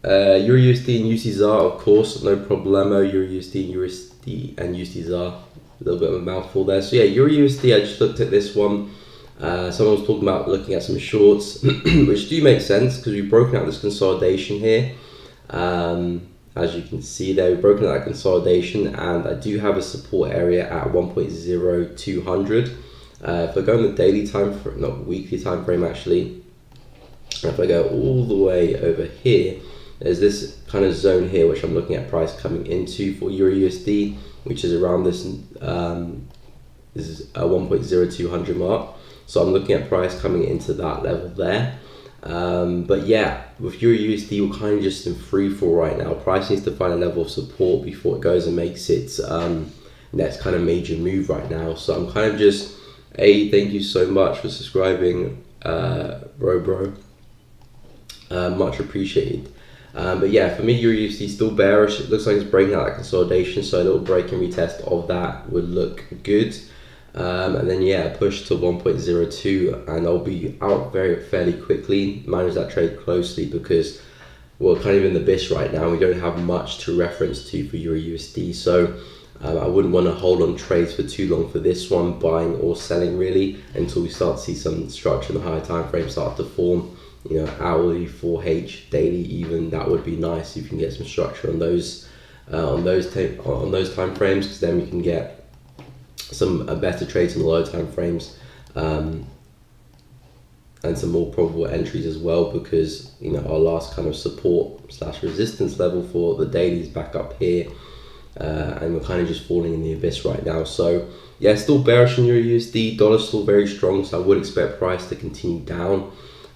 Euro USD and USD ZAR, of course, no problemo. Euro USD and USD ZAR. A little bit of a mouthful there. So yeah, Euro USD, I just looked at this one. Someone was talking about looking at some shorts, which do make sense because we've broken out this consolidation here. As you can see there, we've broken out that consolidation, and I do have a support area at 1.0200. If I go on the daily time frame, not weekly time frame actually, if I go all the way over here, there's this kind of zone here which I'm looking at price coming into for Euro USD, which is around this this is a 1.0200 mark. So I'm looking at price coming into that level there. But yeah, with Euro USD, we're kind of just in free fall right now. Price needs to find a level of support before it goes and makes its next kind of major move right now. So I'm kind of just, thank you so much for subscribing, bro. Much appreciated. But yeah, for me, Euro USD still bearish. It looks like it's breaking out that consolidation, so a little break and retest of that would look good. And then yeah, push to 1.02, and I'll be out fairly quickly. Manage that trade closely because we're kind of in the abyss right now. We don't have much to reference to for Euro USD, so I wouldn't want to hold on trades for too long for this one, buying or selling really, until we start to see some structure in the higher time frame start to form. You know, hourly, 4H, daily, even that would be nice if you can get some structure on those time frames, because then we can get some better trades in the low time frames, and some more probable entries as well, because you know our last kind of support / resistance level for the daily is back up here, and we're kind of just falling in the abyss right now. So yeah, still bearish in Euro USD. Dollar's still very strong, so I would expect price to continue down.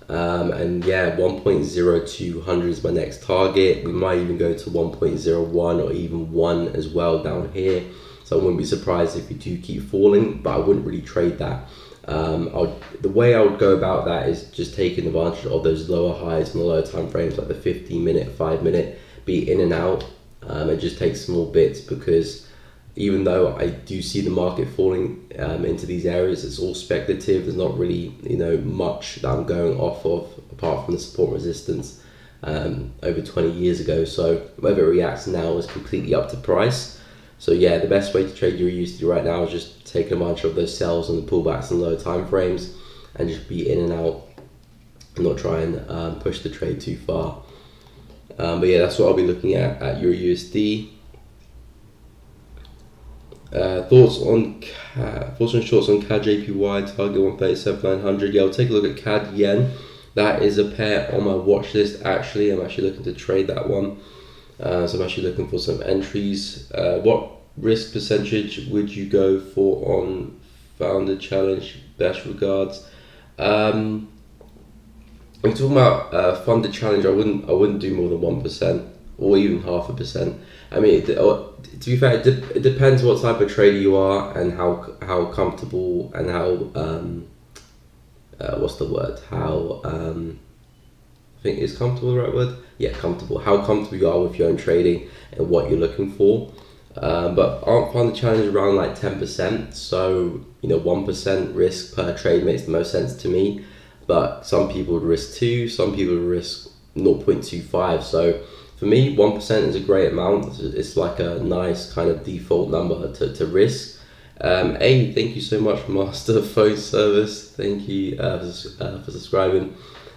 And yeah, 1.0200 is my next target. We might even go to 1.01 or even 1 as well down here. So I wouldn't be surprised if we do keep falling, but I wouldn't really trade that. The way I would go about that is just taking advantage of those lower highs and the lower time frames, like the 15-minute, 5-minute, be in and out. It just takes small bits, because even though I do see the market falling into these areas, it's all speculative. There's not really, you know, much that I'm going off of apart from the support resistance over 20 years ago. So whether it reacts now is completely up to price. So yeah, the best way to trade Euro USD right now is just take advantage of those sells and the pullbacks and low time frames, and just be in and out, and not try and push the trade too far. But yeah, that's what I'll be looking at Euro USD. Thoughts on shorts on CAD JPY, target 137,900. Yeah, I'll take a look at CAD yen. That is a pair on my watch list actually. I'm actually looking to trade that one. So I'm actually looking for some entries. What risk percentage would you go for on Founder Challenge? Best regards. When you're talking about funded challenge, I wouldn't do more than 1% or even 0.5%. I mean, to be fair, it depends what type of trader you are and how comfortable and how what's the word? How I think is comfortable the right word? Yeah, comfortable. How comfortable you are with your own trading and what you're looking for. But I find the challenge around like 10%. So 1% risk per trade makes the most sense to me. But some people would risk 2, some people would risk 0.25. So for me, 1% is a great amount. It's like a nice kind of default number to risk. Thank you so much, Master Phone Service. Thank you for subscribing.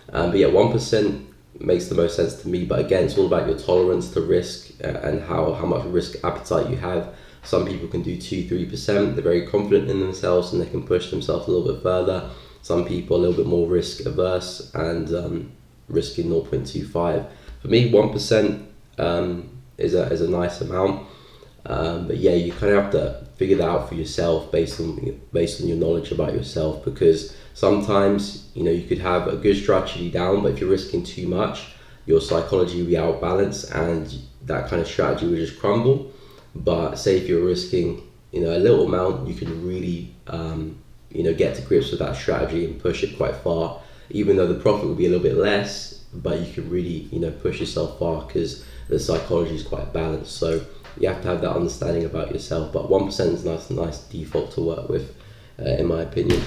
But yeah, 1% makes the most sense to me. But again, it's all about your tolerance to risk and how much risk appetite you have. Some people can do 2-3%. They're very confident in themselves and they can push themselves a little bit further. Some people are a little bit more risk averse and risking 0.25. For me, 1% is a nice amount. But yeah, you kind of have to figure that out for yourself based on your knowledge about yourself, because sometimes you could have a good strategy down, but if you're risking too much, your psychology will be out of balance and that kind of strategy will just crumble. But say if you're risking a little amount, you can really get to grips with that strategy and push it quite far, even though the profit will be a little bit less, but you can really push yourself far because the psychology is quite balanced. So you have to have that understanding about yourself, but 1% is a nice default to work with, in my opinion.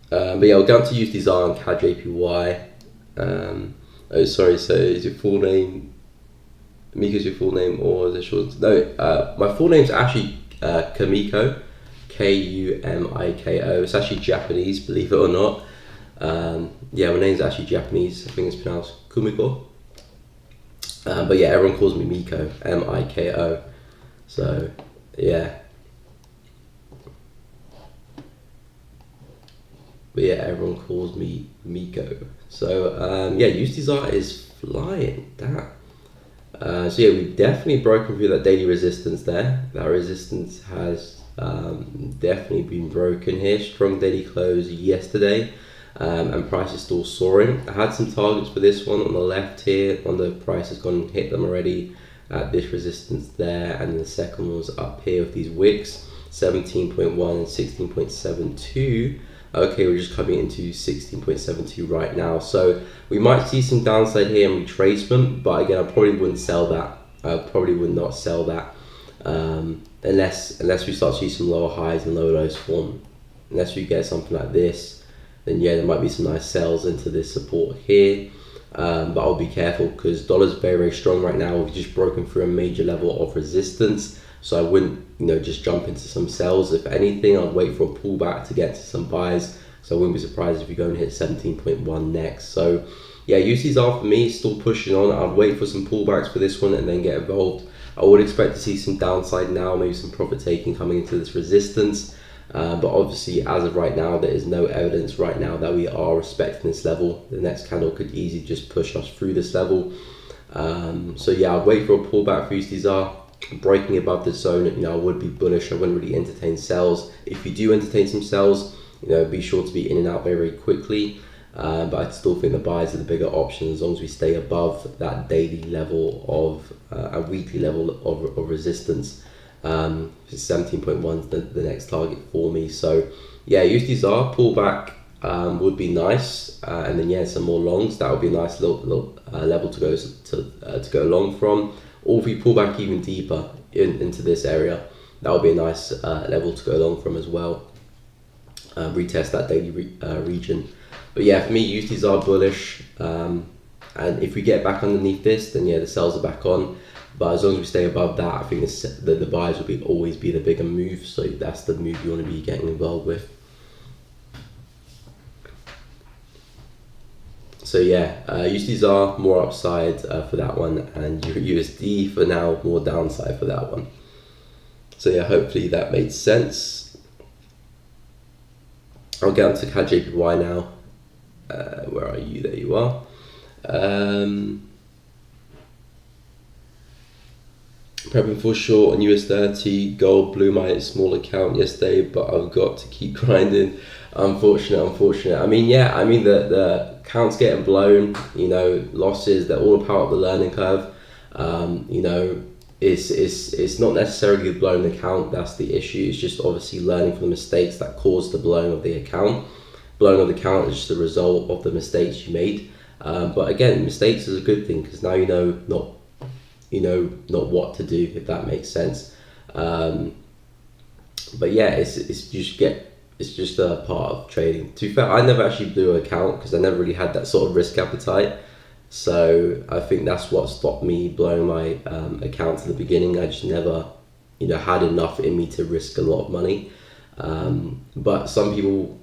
But yeah, we'll go on to use Desire and CAD JPY. Oh, sorry. So is your full name Miko's your full name, or is it short? No, my full name's actually Kumiko, Kumiko. It's actually Japanese, believe it or not. Yeah, my name's actually Japanese. I think it's pronounced Kumiko. But yeah, everyone calls me Miko, Miko. So yeah. But yeah, everyone calls me Miko. So yeah, Usd is flying. So yeah, we've definitely broken through that daily resistance there. That resistance has definitely been broken here. Strong daily close yesterday, and price is still soaring. I had some targets for this one on the left here. One of the price has gone and hit them already at this resistance there, and the second one was up here with these wicks, 17.1 and 16.72. Okay, we're just coming into 16.72 right now, so we might see some downside here in retracement, but again, I probably wouldn't sell that. I probably would not sell that unless we start to see some lower highs and lower lows form. Unless we get something like this, then yeah, there might be some nice sells into this support here, but I'll be careful because dollar's very, very strong right now. We've just broken through a major level of resistance. So I wouldn't, just jump into some sells. If anything, I'd wait for a pullback to get to some buys. So I wouldn't be surprised if you go and hit 17.1 next. So yeah, UCs for me still pushing on. I'd wait for some pullbacks for this one and then get involved. I would expect to see some downside now, maybe some profit taking coming into this resistance. But obviously, as of right now, there is no evidence right now that we are respecting this level. The next candle could easily just push us through this level. So yeah, I'd wait for a pullback for UCs. Breaking above the zone, I would be bullish. I wouldn't really entertain sells. If you do entertain some sells, be sure to be in and out very, very quickly. But I still think the buys are the bigger option as long as we stay above that daily level of a weekly level of resistance. 17.1 is the next target for me. So yeah, USD pullback would be nice, and then yeah, some more longs. That would be a nice little level to go long from. Or if we pull back even deeper into this area, that would be a nice level to go long from as well. Retest that daily region. But yeah, for me, USDs are bullish. And if we get back underneath this, then yeah, the sells are back on. But as long as we stay above that, I think the buys will always be the bigger move. So that's the move you want to be getting involved with. So yeah, USDs are more upside for that one, and USD for now more downside for that one. So yeah, hopefully that made sense. I'll get onto CAD JPY now. Where are you? There you are. Prepping for short on US30. Gold blew my small account yesterday, but I've got to keep grinding. Unfortunate. I mean, the account's getting blown. You know, losses. They're all a part of the learning curve. You know, it's not necessarily the blown account that's the issue. It's just obviously learning from the mistakes that caused the blowing of the account. Blowing of the account is just the result of the mistakes you made. But again, mistakes is a good thing because now you know not what to do, if that makes sense. But yeah, it's just a part of trading. To be fair, I never actually blew an account because I never really had that sort of risk appetite. So I think that's what stopped me blowing my account at the beginning. I just never, had enough in me to risk a lot of money. But some people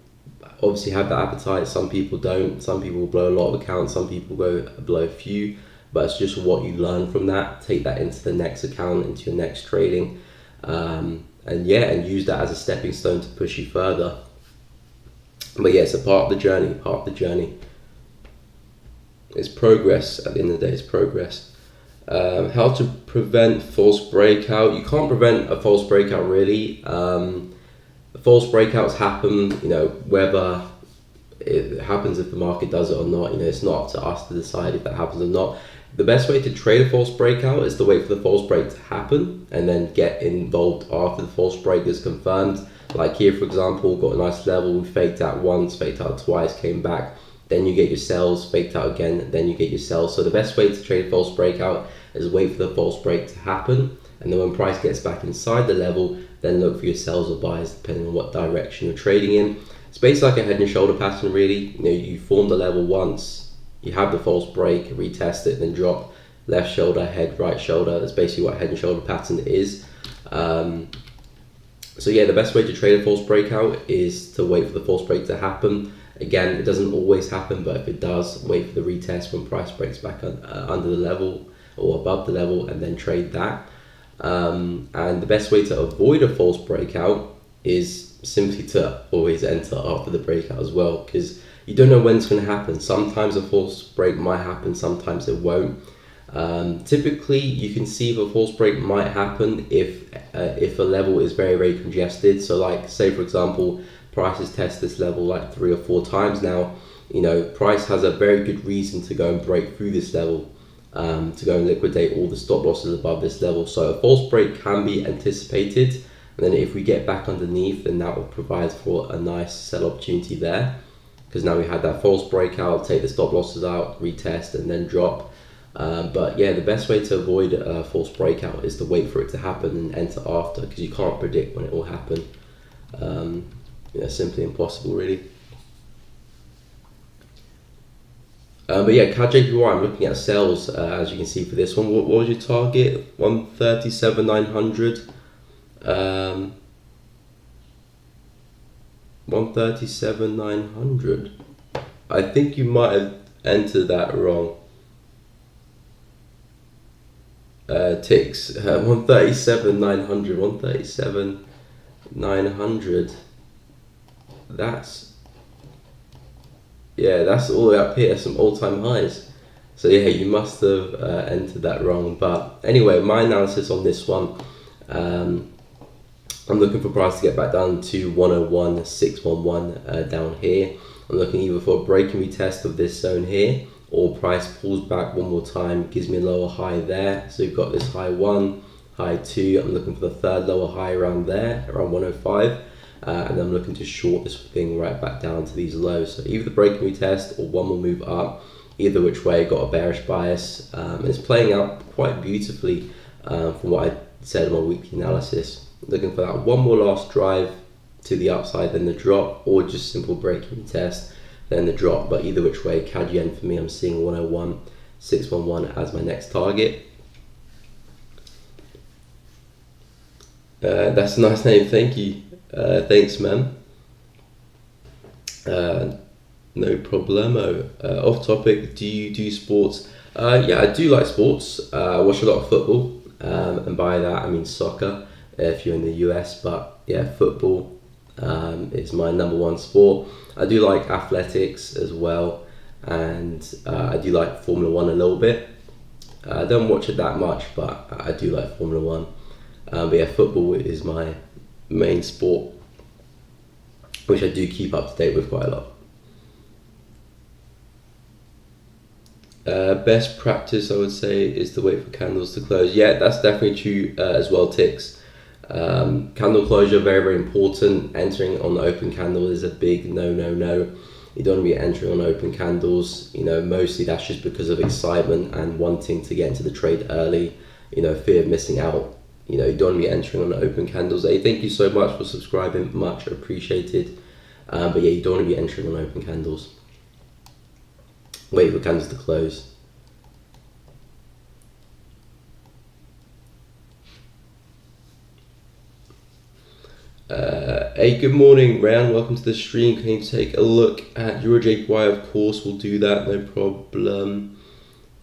obviously have that appetite. Some people don't. Some people blow a lot of accounts. Some people blow a few. But it's just what you learn from that. Take that into the next account, into your next trading, and use that as a stepping stone to push you further. But yeah, it's a part of the journey. It's progress. At the end of the day, it's progress. How to prevent false breakout? You can't prevent a false breakout really. False breakouts happen. Whether it happens if the market does it or not. It's not up to us to decide if that happens or not. The best way to trade a false breakout is to wait for the false break to happen and then get involved after the false break is confirmed. Like here, for example, got a nice level, we faked out once, faked out twice, came back. Then you get your sells, faked out again, then you get your sells. So the best way to trade a false breakout is wait for the false break to happen. And then when price gets back inside the level, then look for your sells or buys depending on what direction you're trading in. It's basically like a head and shoulder pattern really. You form the level once, you have the false break, retest it, then drop left shoulder, head, right shoulder. That's basically what head and shoulder pattern is. So yeah, the best way to trade a false breakout is to wait for the false break to happen. Again, it doesn't always happen, but if it does, wait for the retest when price breaks back under the level or above the level and then trade that. And the best way to avoid a false breakout is simply to always enter after the breakout as well, because you don't know when it's going to happen. Sometimes a false break might happen, sometimes it won't. Typically, you can see if a false break might happen if a level is very, very congested. So like, say for example, price has tested this level like 3 or 4 times now. Price has a very good reason to go and break through this level, to go and liquidate all the stop losses above this level. So a false break can be anticipated, and then if we get back underneath, then that will provide for a nice sell opportunity there, because now we had that false breakout, take the stop losses out, retest, and then drop. But yeah, the best way to avoid a false breakout is to wait for it to happen and enter after, because you can't predict when it will happen. Simply impossible really. But yeah, CAD JPY, I'm looking at sales as you can see for this one. What was your target? 137,900. 137,900. I think you might have entered that wrong. Ticks 137,900. 137,900. That's all the way up here, some all-time highs. So yeah, you must have entered that wrong. But anyway, my analysis on this one, I'm looking for price to get back down to 101,611 down here. I'm looking either for a break and retest of this zone here, or price pulls back one more time, gives me a lower high there. So you've got this high 1, high 2. I'm looking for the third lower high around there, around 105. And I'm looking to short this thing right back down to these lows. So either the break and retest or one more move up. Either which way, got a bearish bias. And it's playing out quite beautifully from what I said in my weekly analysis. Looking for that one more last drive to the upside, then the drop, or just simple break and retest, then the drop. But either which way, CAD yen for me, I'm seeing 101,611 as my next target. That's a nice name, thank you. Thanks, man. No problemo. Off topic, do you do sports? Yeah, I do like sports. I watch a lot of football, and by that I mean soccer if you're in the US, but yeah, football is my number one sport. I do like athletics as well, and I do like Formula 1 a little bit. I don't watch it that much, but I do like Formula One. But yeah, football is my main sport, which I do keep up to date with quite a lot. Best practice, I would say, is to wait for candles to close. Yeah, that's definitely true as well, Ticks. Candle closure, very, very important. Entering on the open candle is a big no. You don't want to be entering on open candles. Mostly that's just because of excitement and wanting to get into the trade early. Fear of missing out. You don't want to be entering on the open candles. Hey, thank you so much for subscribing, much appreciated. But yeah, you don't want to be entering on open candles. Wait for candles to close. Hey, good morning, Ryan. Welcome to the stream. Can you take a look at Euro JPY? Of course, we'll do that. No problem.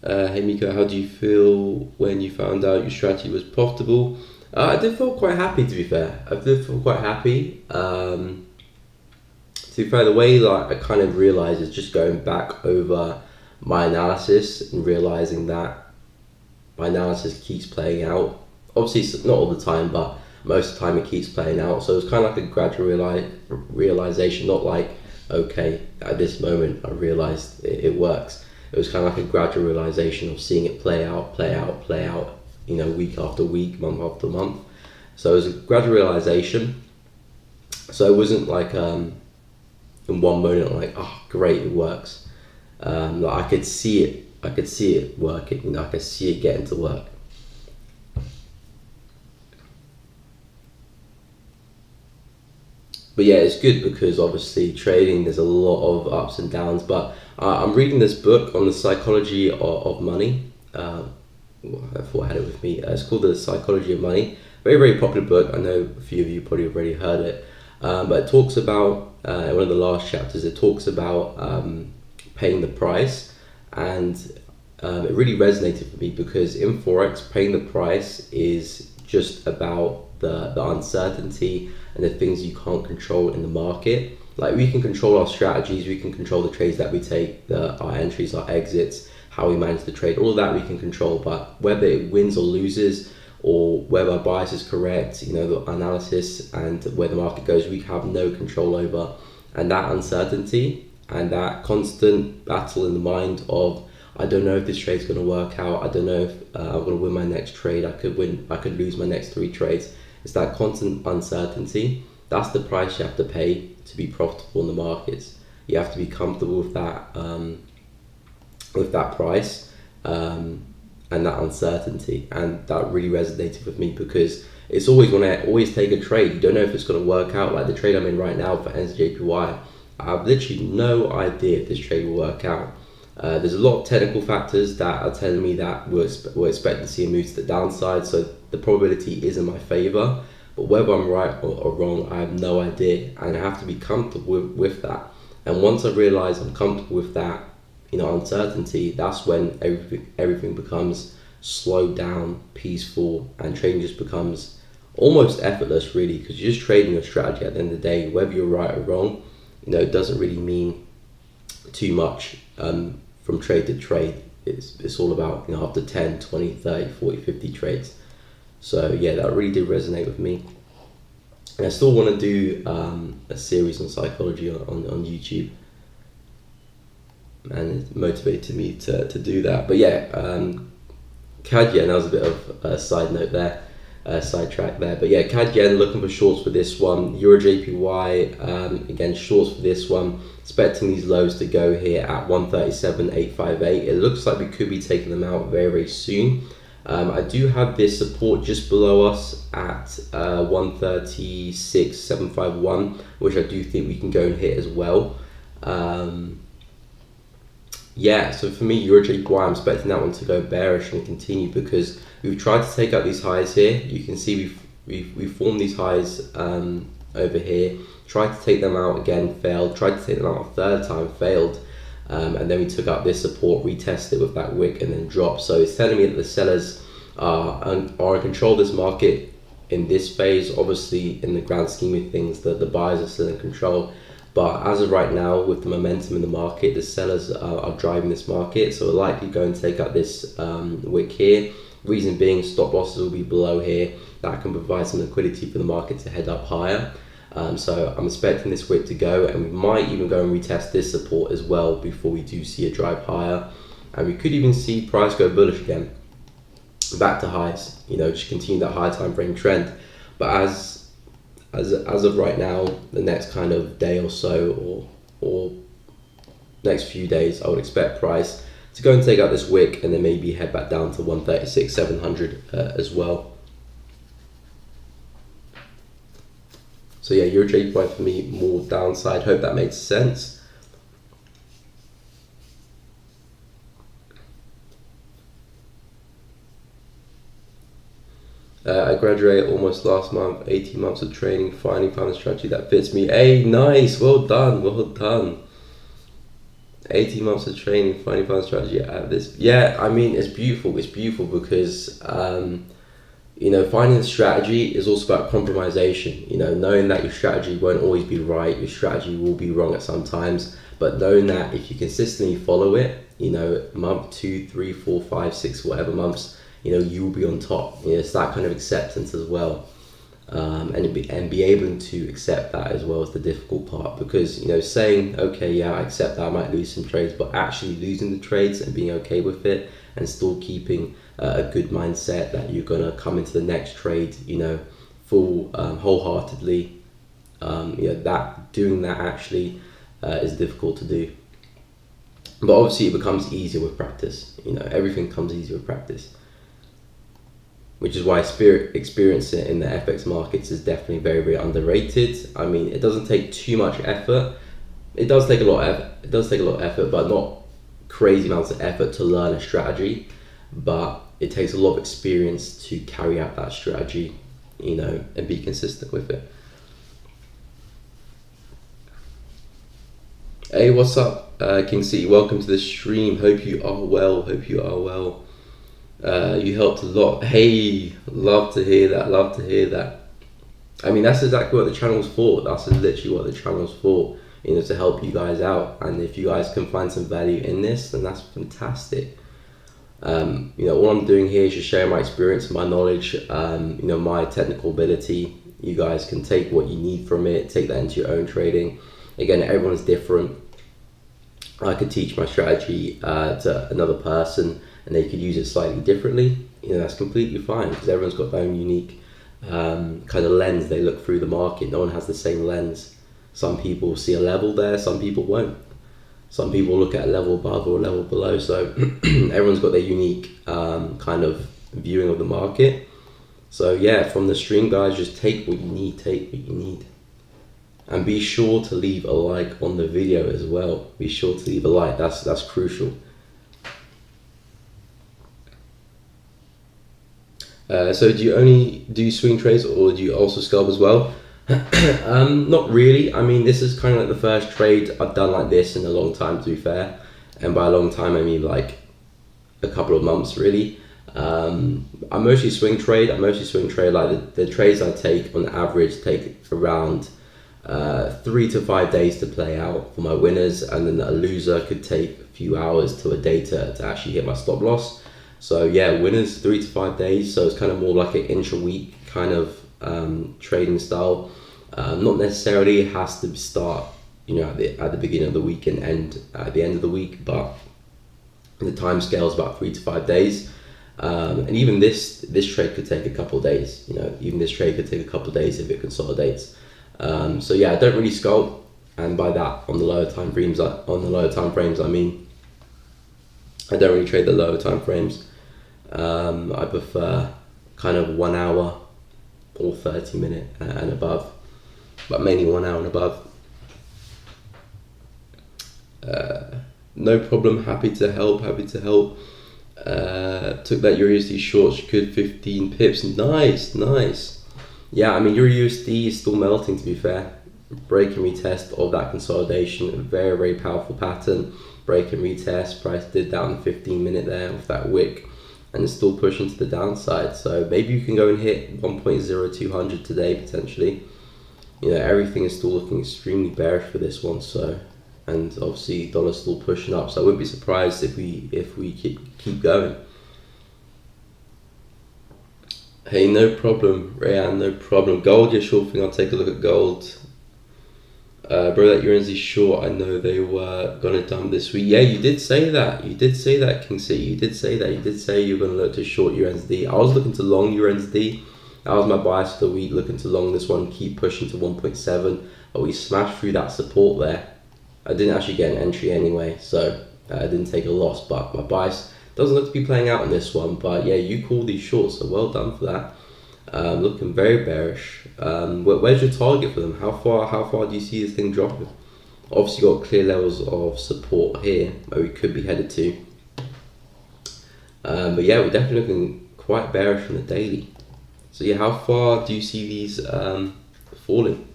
Hey, Miko, how do you feel when you found out your strategy was profitable? I did feel quite happy, to be fair. I did feel quite happy. To be fair, the way I kind of realized is just going back over my analysis and realizing that my analysis keeps playing out. Obviously, not all the time, but most of the time it keeps playing out. So it's kind of like a gradual realization, not like, okay, at this moment I realized it works. It was kind of like a gradual realization of seeing it play out, week after week, month after month. So it was a gradual realization. So it wasn't like in one moment I'm like, oh great, it works. I could see it working. I could see it getting to work. But yeah, it's good because obviously trading, there's a lot of ups and downs. But I'm reading this book on the psychology of money. I thought I had it with me. It's called The Psychology of Money. Very, very popular book. I know a few of you probably already heard it. But it talks about, one of the last chapters, it talks about paying the price. And it really resonated with me because in Forex, paying the price is just about the uncertainty and the things you can't control in the market. Like we can control our strategies, we can control the trades that we take, our entries, our exits, how we manage the trade, all of that we can control. But whether it wins or loses, or whether our bias is correct, the analysis and where the market goes, we have no control over. And that uncertainty and that constant battle in the mind of, I don't know if this trade's going to work out. I don't know if I'm going to win my next trade. I could lose my next 3 trades. It's that constant uncertainty. That's the price you have to pay to be profitable in the markets. You have to be comfortable with that price and that uncertainty. And that really resonated with me because it's always when I always take a trade, you don't know if it's going to work out. Like the trade I'm in right now for NZJPY, I have literally no idea if this trade will work out. There's a lot of technical factors that are telling me that we're expecting to see a move to the downside, so the probability is in my favor. But whether I'm right or wrong, I have no idea, and I have to be comfortable with that. And once I realize I'm comfortable with that, uncertainty, that's when everything becomes slowed down, peaceful, and trading just becomes almost effortless, really, because you're just trading your strategy at the end of the day. Whether you're right or wrong, it doesn't really mean too much. From trade to trade, it's all about after 10, 20, 30, 40, 50 trades. So yeah, that really did resonate with me, and I still want to do a series on psychology on YouTube, and it motivated me to do that. But yeah, CAD yen, that was a bit of a side note there, sidetrack there. But yeah, CAD yen, looking for shorts for this one. Euro JPY, again, shorts for this one. Expecting these lows to go here at 137.858. It looks like we could be taking them out very, very soon. I do have this support just below us at 136.751, which I do think we can go and hit as well. Yeah, so for me, Euro JPY, I'm expecting that one to go bearish and continue because we've tried to take out these highs here. You can see we've formed these highs over here. Tried to take them out again, failed. Tried to take them out a third time, failed. And then we took out this support, retested with that wick, and then dropped. So it's telling me that the sellers are in control of this market in this phase. Obviously, in the grand scheme of things, the buyers are still in control. But as of right now, with the momentum in the market, the sellers are driving this market, so we're likely going to take out this wick here. Reason being, stop losses will be below here. That can provide some liquidity for the market to head up higher. So I'm expecting this wick to go, and we might even go and retest this support as well before we do see a drive higher. And we could even see price go bullish again, back to highs, just continue that high time frame trend. But as of right now, the next kind of day or so, or next few days, I would expect price to go and take out this wick and then maybe head back down to 136,700 as well. So yeah, Euro trade point for me, more downside. Hope that made sense. I graduated almost last month, 18 months of training, finally found a strategy that fits me. Hey, nice, well done, well done. 18 months of training, finally found a strategy out of this. Yeah, I mean, it's beautiful because, finding a strategy is also about compromisation. Knowing that your strategy won't always be right, your strategy will be wrong at some times, but knowing that if you consistently follow it, month 2, 3, 4, 5, 6, whatever months, you will be on top. It's that kind of acceptance as well, and be able to accept that as well is the difficult part, because saying, okay, yeah, I accept that I might lose some trades, but actually losing the trades and being okay with it and still keeping a good mindset that you're gonna come into the next trade full wholeheartedly, that doing that actually is difficult to do. But obviously it becomes easier with practice. Everything comes easier with practice, which is why experience in the FX markets is definitely very, very underrated. I mean, it doesn't take too much effort. It does take a lot of effort, but not crazy amounts of effort to learn a strategy. But it takes a lot of experience to carry out that strategy, and be consistent with it. Hey, what's up, King City? Welcome to the stream. Hope you are well. You helped a lot. Hey, love to hear that. I mean, that's exactly what the channel's for. That's literally what the channel's for, to help you guys out. And if you guys can find some value in this, then that's fantastic. All I'm doing here is just sharing my experience, my knowledge, my technical ability. You guys can take what you need from it, take that into your own trading. Again, everyone's different. I could teach my strategy to another person, and they could use it slightly differently. That's completely fine, because everyone's got their own unique kind of lens they look through the market. No one has the same lens. Some people see a level there, some people won't. Some people look at a level above or a level below. So everyone's got their unique kind of viewing of the market. So yeah, from the stream, guys, just take what you need. And be sure to leave a like on the video as well. Be sure to leave a like, that's crucial. So do you only do swing trades, or do you also scalp as well? Not really. I mean, this is kind of like the first trade I've done like this in a long time, to be fair. And by a long time, I mean like a couple of months, really. I mostly swing trade. Like the trades I take on average take around 3 to 5 days to play out for my winners, and then a loser could take a few hours to a day to actually hit my stop loss. So yeah, winners 3 to 5 days. So it's kind of more like an intra-week kind of trading style. Not necessarily it has to start at the beginning of the week and end at the end of the week, but the time scale is about 3 to 5 days. And even this trade could take a couple of days. Even this trade could take a couple of days if it consolidates. So yeah, I don't really scalp, and by that on the lower time frames, I mean I don't really trade the lower time frames. I prefer kind of 1 hour or 30 minute and above, but mainly 1 hour and above. No problem, happy to help. Took that USD short, good 15 pips, nice. Yeah, I mean, your USD is still melting, to be fair. Break and retest of that consolidation, a very, very powerful pattern. Break and retest, price did that on the 15 minute there with that wick, and it's still pushing to the downside. So maybe you can go and hit 1.0200 today, potentially. you know, everything is still looking extremely bearish for this one. So, and obviously dollar's still pushing up, so I wouldn't be surprised if we keep going. Hey, no problem, Rayan, no problem. Gold, your short thing, I'll take a look at gold. Bro, that UNZ short, I know they were gonna dump this week. Yeah, you did say that. You did say that, King City. You did say that. You did say you were gonna look to short UNZ. I was looking to long UNZ. That was my bias for the week, looking to long this one, keep pushing to 1.7. But we smashed through that support there. I didn't actually get an entry anyway, so I didn't take a loss. But my bias doesn't look to be playing out in this one. But yeah, you called these shorts, so well done for that. Looking very bearish. Where's your target for them? How far do you see this thing dropping? Obviously got clear levels of support here where we could be headed to. But yeah, we're definitely looking quite bearish on the daily. So yeah, how far do you see these falling?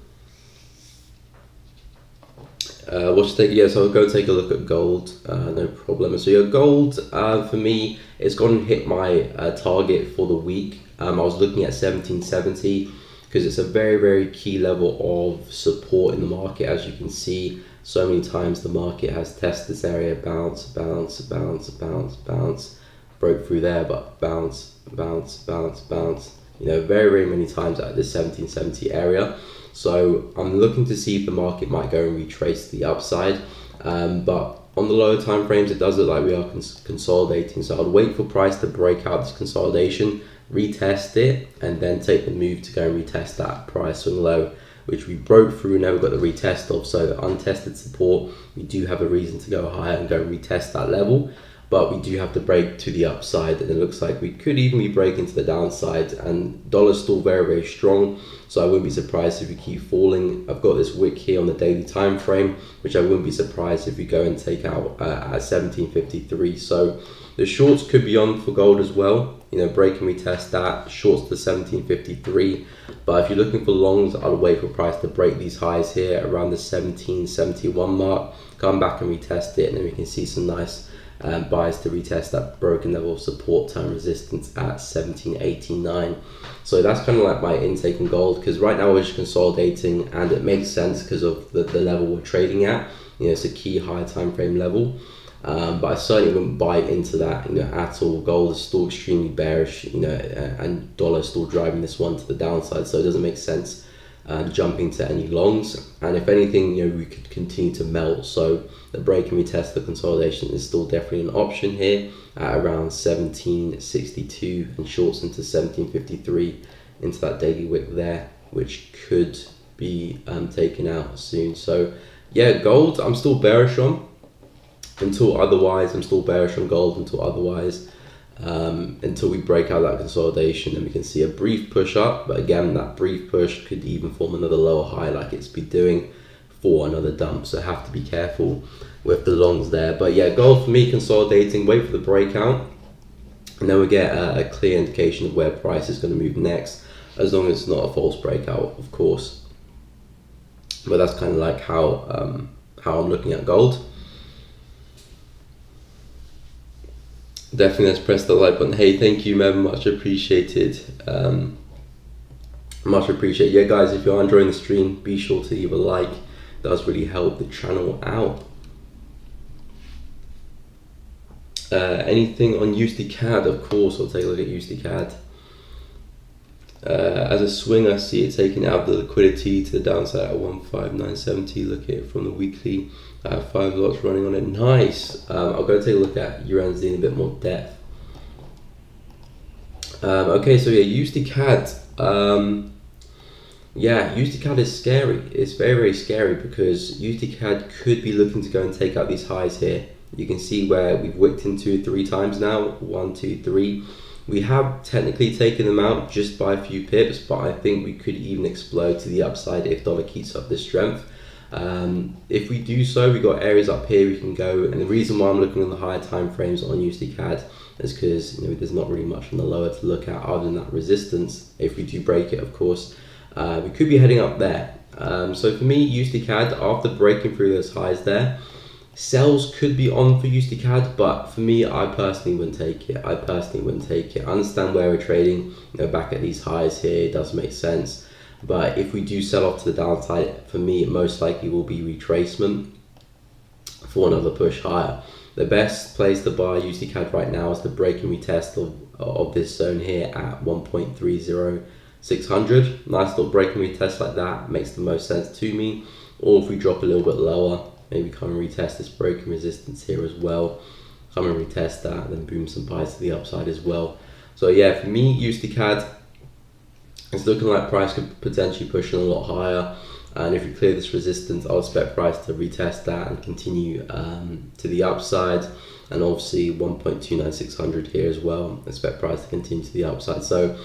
So I'll go take a look at gold, no problem. So your gold, for me, it's gone and hit my target for the week. I was looking at 1770 because it's a very, very key level of support in the market. As you can see, so many times the market has tested this area, bounce, bounce, bounce, bounce, bounce, broke through there, but bounce, bounce, bounce, bounce. You know, very, very many times at this 1770 area. So I'm looking to see if the market might go and retrace the upside, but on the lower time frames, it does look like we are consolidating. So I'd wait for price to break out this consolidation, retest it, and then take the move to go and retest that price swing low, which we broke through and never got the retest of. So untested support, we do have a reason to go higher and go and retest that level. But we do have to break to the upside, and it looks like we could even be breaking to the downside, and dollar's still very, very strong, so I wouldn't be surprised if we keep falling. I've got this wick here on the daily time frame, which I wouldn't be surprised if we go and take out at 1753. So the shorts could be on for gold as well, you know, break and retest that, shorts to 1753. But if you're looking for longs, I'll wait for price to break these highs here around the 1771 mark, come back and retest it, and then we can see some nice buys to retest that broken level of support time resistance at 1789. So that's kind of like my intake in gold, because right now we're just consolidating, and it makes sense because of the level we're trading at. You know, it's a key high time frame level, but I certainly wouldn't buy into that, you know, at all. Gold is still extremely bearish, you know, and dollar still driving this one to the downside, so it doesn't make sense jumping to any longs. And if anything, you know, we could continue to melt. So the break and retest, the consolidation is still definitely an option here at around 1762, and shorts into 1753 into that daily wick there, which could be taken out soon. So yeah, gold I'm still bearish on until otherwise. I'm still bearish on gold until otherwise. Until we break out that consolidation, and we can see a brief push up, but again, that brief push could even form another lower high like it's been doing for another dump, so have to be careful with the longs there. But yeah, gold for me consolidating, wait for the breakout, and then we get a clear indication of where price is going to move next, as long as it's not a false breakout, of course. But that's kind of like how I'm looking at gold. Definitely, let's press the like button. Hey, thank you, man, much appreciated. Much appreciated. Yeah, guys, if you're enjoying the stream, be sure to leave a like. It does really help the channel out. Anything on Usd Cad? Of course, I'll take a look at Usd Cad. As a swing, I see it taking out the liquidity to the downside at 15970. Look at it from the weekly. 5 lots running on it. Nice. I'll go take a look at UNZ in a bit more depth. Okay, so yeah, Usd Cad. Yeah, Usd Cad is scary. It's very, very scary, because Usd Cad could be looking to go and take out these highs here. You can see where we've wicked into 3 times now. 1, 2, 3. We have technically taken them out just by a few pips, but I think we could even explode to the upside if dollar keeps up this strength. If we do so, we've got areas up here we can go, and the reason why I'm looking on the higher time frames on Usd Cad is because, you know, there's not really much on the lower to look at other than that resistance. If we do break it, of course, we could be heading up there. So for me, Usd Cad, after breaking through those highs there, sells could be on for Usd Cad, but for me, I personally wouldn't take it. I understand where we're trading, you know, back at these highs here, it does make sense. But if we do sell off to the downside, for me, it most likely will be retracement for another push higher. The best place to buy USD Cad right now is the break and retest of this zone here at 1.30600. Nice little break and retest like that makes the most sense to me. Or if we drop a little bit lower, maybe come and retest this break and resistance here as well. Come and retest that, then boom, some buys to the upside as well. So yeah, for me, USD Cad, it's looking like price could potentially push in a lot higher. And if we clear this resistance, I'll expect price to retest that and continue to the upside. And obviously 1.29600 here as well. Expect price to continue to the upside. So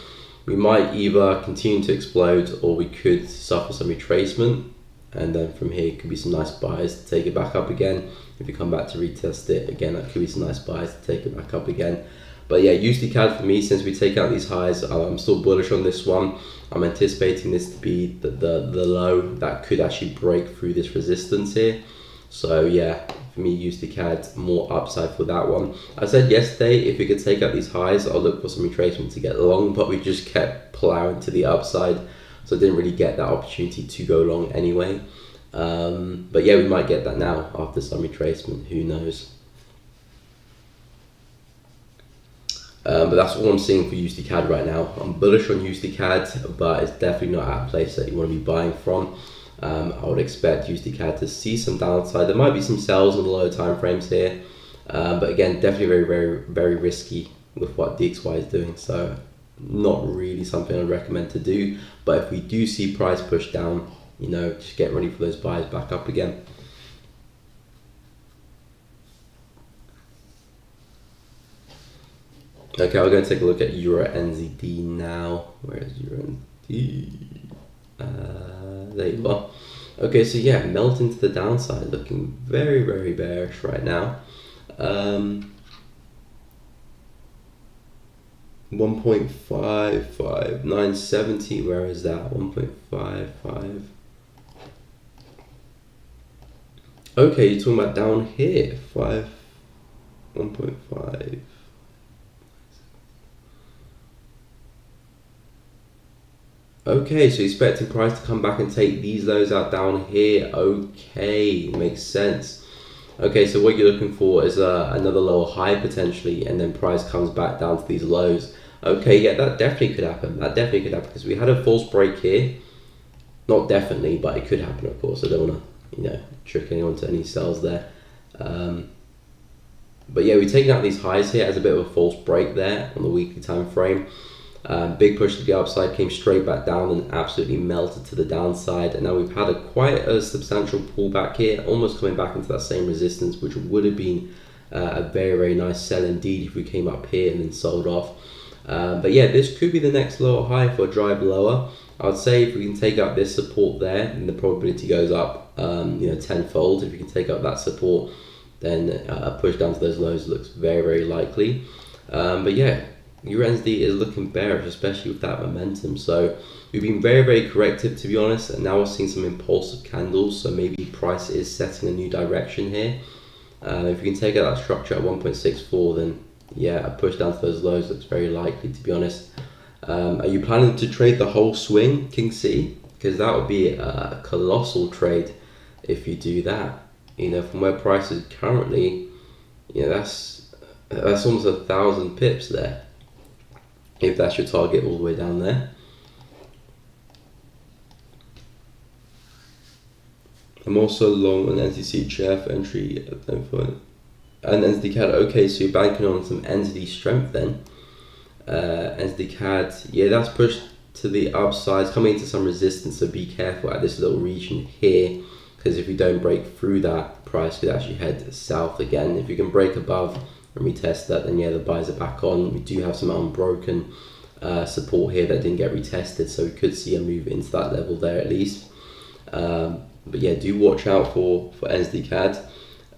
we might either continue to explode, or we could suffer some retracement. And then from here could be some nice buys to take it back up again. If you come back to retest it again, that could be some nice buys to take it back up again. But yeah, USD Cad for me, since we take out these highs, I'm still bullish on this one. I'm anticipating this to be the low that could actually break through this resistance here. So yeah, for me, USD Cad, more upside for that one. I said yesterday, if we could take out these highs, I'll look for some retracement to get long, but we just kept plowing to the upside. So I didn't really get that opportunity to go long anyway. But yeah, we might get that now after some retracement, who knows. But that's all I'm seeing for USD Cad right now. I'm bullish on USD Cad, but it's definitely not at a place that you want to be buying from. I would expect USD Cad to see some downside. There might be some sells on the lower time frames here, but again, definitely very, very, very risky with what DXY is doing. So not really something I'd recommend to do. But if we do see price push down, you know, just get ready for those buys back up again. Okay, we're going to take a look at Euro NZD now. Where is Euro NZD? There you are. Okay, so yeah, melting to the downside, looking very, very bearish right now. 1.55, 970, where is that? 1.55. Okay, you're talking about down here, 1.5. Okay, so expecting price to come back and take these lows out down here. Okay, makes sense. Okay, so what you're looking for is another lower high potentially, and then price comes back down to these lows. Okay, yeah, that definitely could happen. That definitely could happen because we had a false break here. Not definitely, but it could happen, of course. I don't want to, you know, trick anyone to any sells there. But yeah, we're taking out these highs here as a bit of a false break there on the weekly time frame. Big push to the upside, came straight back down and absolutely melted to the downside. And now we've had quite a substantial pullback here, almost coming back into that same resistance, which would have been a very, very nice sell indeed if we came up here and then sold off. But yeah, this could be the next lower high for a drive lower. I would say if we can take out this support there, then the probability goes up, you know, tenfold. If we can take out that support, then a push down to those lows looks very, very likely. But yeah, USD is looking bearish, especially with that momentum. So we've been very, very corrective, to be honest, and now we're seeing some impulsive candles. So maybe price is setting a new direction here. If we can take out that structure at 1.64, then yeah, a push down to those lows looks very likely, to be honest. Are you planning to trade the whole swing, King C? Because that would be a colossal trade if you do that. You know, from where price is currently, you know, that's almost 1,000 pips there, if that's your target all the way down there. I'm also long on NZD Chef entry at 10 and NZD Cad. Okay, so you're banking on some NZD strength then. NZD Cad, yeah, that's pushed to the upside, coming into some resistance, so be careful at this little region here, because if we don't break through that, price could actually head south again. If you can break above and retest that, then yeah, the buys are back on. We do have some unbroken support here that didn't get retested, so we could see a move into that level there at least. But yeah, do watch out for NZD Cad.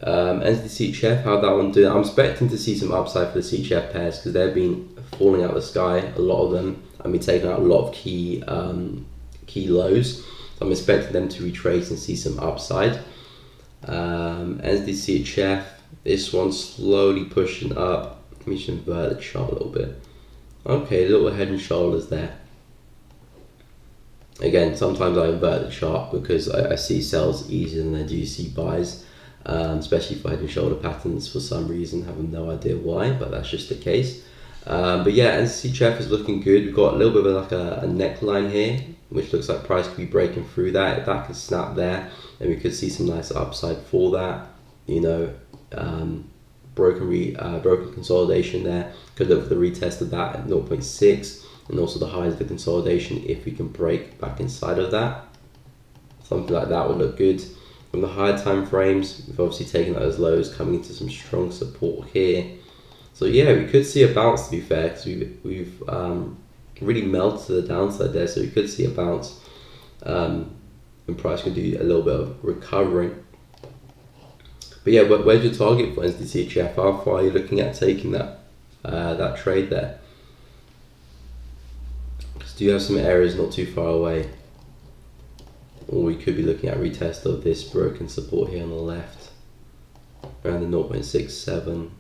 NZD Chef, how that one doing? I'm expecting to see some upside for the Chef pairs because they've been falling out of the sky, a lot of them. I've been taking out a lot of key lows, so I'm expecting them to retrace and see some upside. NZD Chef, this one's slowly pushing up. Let me just invert the chart a little bit. Okay, little head and shoulders there. Again, sometimes I invert the chart because I see sells easier than I do see buys, especially for head and shoulder patterns for some reason. I have no idea why, but that's just the case. But yeah, NCCHF is looking good. We've got a little bit of like a neckline here, which looks like price could be breaking through that. If that could snap there, and we could see some nice upside for that. You know, broken consolidation there. Could look for the retest of that at 0.6, and also the highs of the consolidation if we can break back inside of that. Something like that would look good. From the higher time frames, we've obviously taken that as lows, coming into some strong support here. So yeah, we could see a bounce, to be fair, because we've really melted to the downside there. So we could see a bounce, and price can do a little bit of recovering. But yeah, where's your target for NZD-CHF? How far are you looking at taking that that trade there? Because do you have some areas not too far away? Or we could be looking at retest of this broken support here on the left, around the 0.67,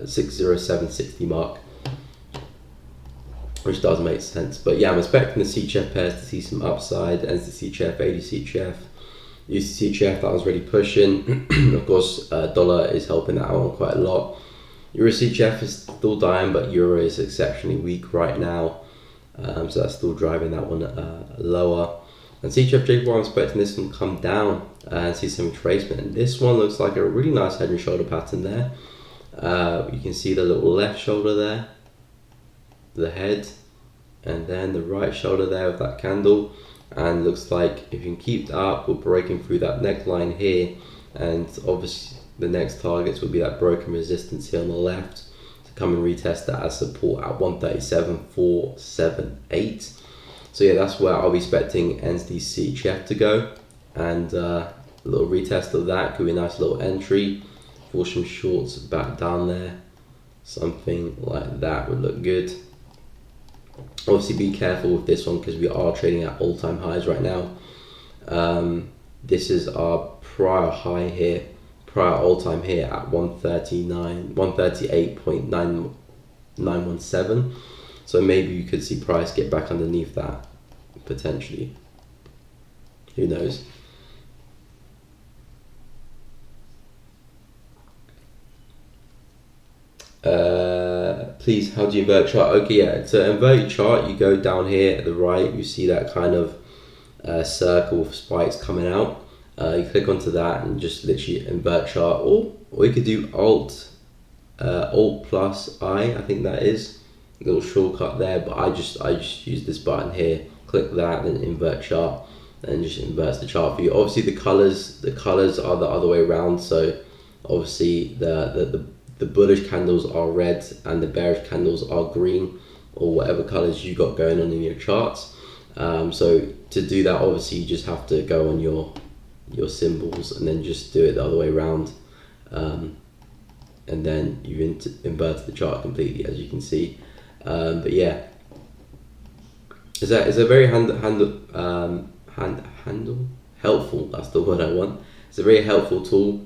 60760 mark, which does make sense. But yeah, I'm expecting the CHF pairs to see some upside. NZD-CHF, AUD-CHF, USD-CHF, that was really pushing. Of course, dollar is helping that out quite a lot. Euro-CHF is still dying, but Euro is exceptionally weak right now, so that's still driving that one lower. And CHF JPY, I'm expecting this one to come down and see some retracement. And this one looks like a really nice head and shoulder pattern there. You can see the little left shoulder there, the head, and then the right shoulder there with that candle. And looks like if you can keep that up, we're breaking through that neckline here. And obviously the next targets will be that broken resistance here on the left to come and retest that as support at 137.478. So yeah, that's where I'll be expecting NZD-CHF to go, and a little retest of that could be a nice little entry for some shorts back down there. Something like that would look good. Obviously be careful with this one because we are trading at all-time highs right now. This is our prior high here, prior all-time here at 138.917. So maybe you could see price get back underneath that, potentially. Who knows? Please, how do you invert chart? Okay, yeah, to invert your chart, you go down here at the right, you see that kind of circle with spikes coming out. You click onto that and just literally invert chart, or you could do Alt plus I think that is. Little shortcut there, but I just use this button here, click that, then invert chart, and just inverts the chart for you. Obviously the colors are the other way around, so obviously the bullish candles are red and the bearish candles are green, or whatever colors you got going on in your charts. So to do that, obviously you just have to go on your symbols and then just do it the other way around, and then you invert the chart completely, as you can see. But yeah, it's a very helpful. That's the word I want. It's a very helpful tool,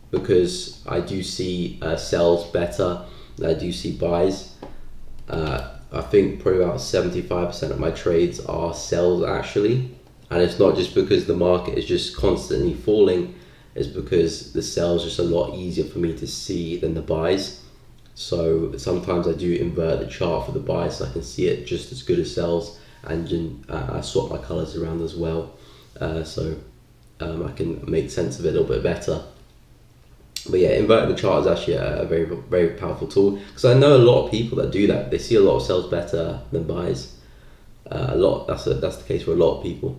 because I do see sells better than I do see buys. I think probably about 75% of my trades are sells actually, and it's not just because the market is just constantly falling. It's because the sells are just a lot easier for me to see than the buys. So sometimes I do invert the chart for the buy so I can see it just as good as sells, and I swap my colors around as well, so I can make sense of it a little bit better. But yeah, inverting the chart is actually a very, very powerful tool, because I know a lot of people that do that. They see a lot of sells better than buys. That's the case for a lot of people.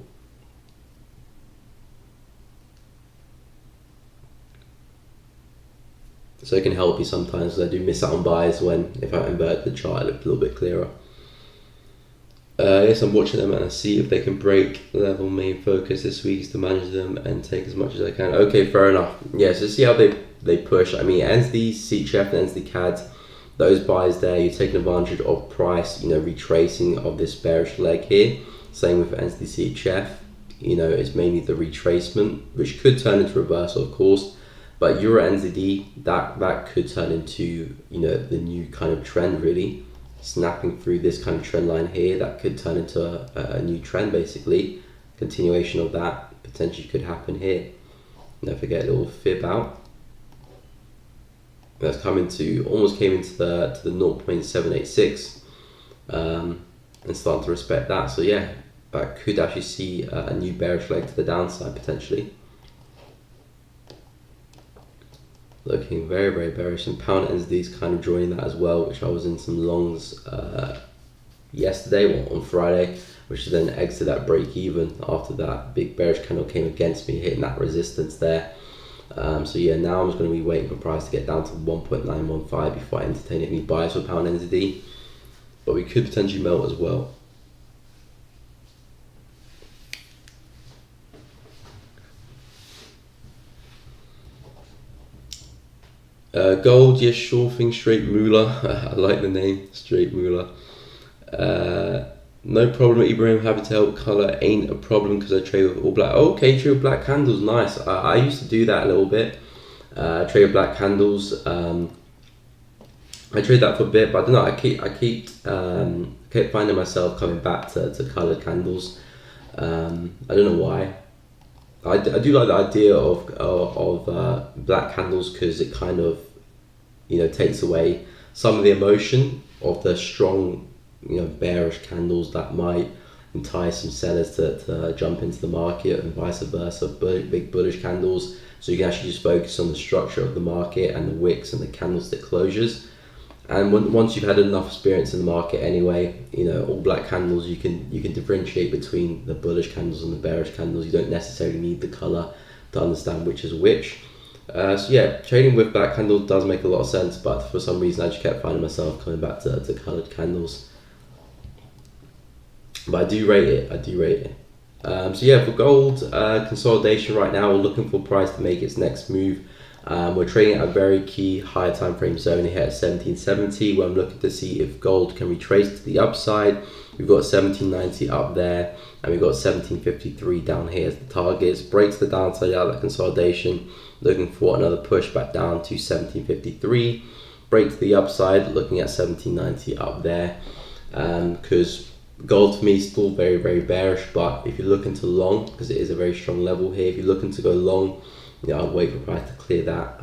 So it can help you sometimes, because I do miss out on buys if I invert the chart, it looked a little bit clearer. Yes, I'm watching them and I see if they can break level. Main focus this week is to manage them and take as much as I can. Okay, fair enough. Yeah, so see how they push. I mean, NZD-CHF and NZD-CAD, those buys there, you're taking advantage of price, retracing of this bearish leg here. Same with NZD-CHF, it's mainly the retracement, which could turn into reversal, of course. But Euro NZD, that could turn into the new kind of trend really. snapping through this kind of trend line here, that could turn into a new trend basically. Continuation of that potentially could happen here. Don't forget a little fib out. That's almost came into the 0.786 and starting to respect that. So yeah, that could actually see a new bearish leg to the downside potentially. Looking very, very bearish, and pound NZD's kind of joining that as well, which I was in some longs yesterday, well, on Friday, which then exited at break even after that big bearish candle came against me, hitting that resistance there. So yeah, now I'm just going to be waiting for price to get down to 1.915 before I entertain any buys for pound NZD, but we could potentially melt as well. Gold, yes, sure thing, straight moolah. I like the name, straight moolah. No problem, Ibrahim, happy to help. Color ain't a problem because I trade with all black. Oh, okay, trade with black candles, nice. I used to do that a little bit. Trade with black candles. I trade that for a bit, but I don't know. I keep finding myself coming back to colored candles. I don't know why. I do like the idea of black candles because it kind of, takes away some of the emotion of the strong, bearish candles that might entice some sellers to jump into the market, and vice versa, big bullish candles. So you can actually just focus on the structure of the market and the wicks and the candlestick closures. And once you've had enough experience in the market anyway, all black candles, you can differentiate between the bullish candles and the bearish candles. You don't necessarily need the color to understand which is which. So yeah, trading with black candles does make a lot of sense, but for some reason I just kept finding myself coming back to colored candles. But I do rate it. So yeah, for gold, consolidation right now, we're looking for price to make its next move. We're trading at a very key higher time frame zone here at 1770, where I'm looking to see if gold can retrace to the upside. We've got 1790 up there, and we've got 1753 down here as the targets. Breaks the downside out of that consolidation, looking for another push back down to 1753. Breaks the upside, looking at 1790 up there, because gold for me is still very, very bearish. But if you're looking to long, because it is a very strong level here, if you're looking to go long, I'd wait for price to clear that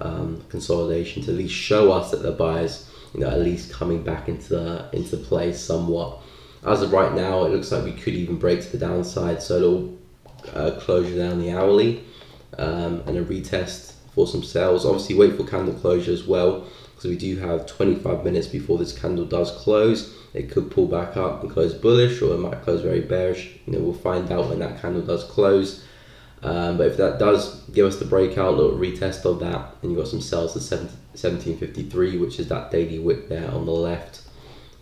consolidation to at least show us that the buyers, at least coming back into play somewhat. As of right now, it looks like we could even break to the downside, so a little closure down the hourly and a retest for some sales. Obviously, wait for candle closure as well, because we do have 25 minutes before this candle does close. It could pull back up and close bullish, or it might close very bearish. We'll find out when that candle does close. But if that does give us the breakout, little retest of that, and you've got some sales to 1753, which is that daily wick there on the left,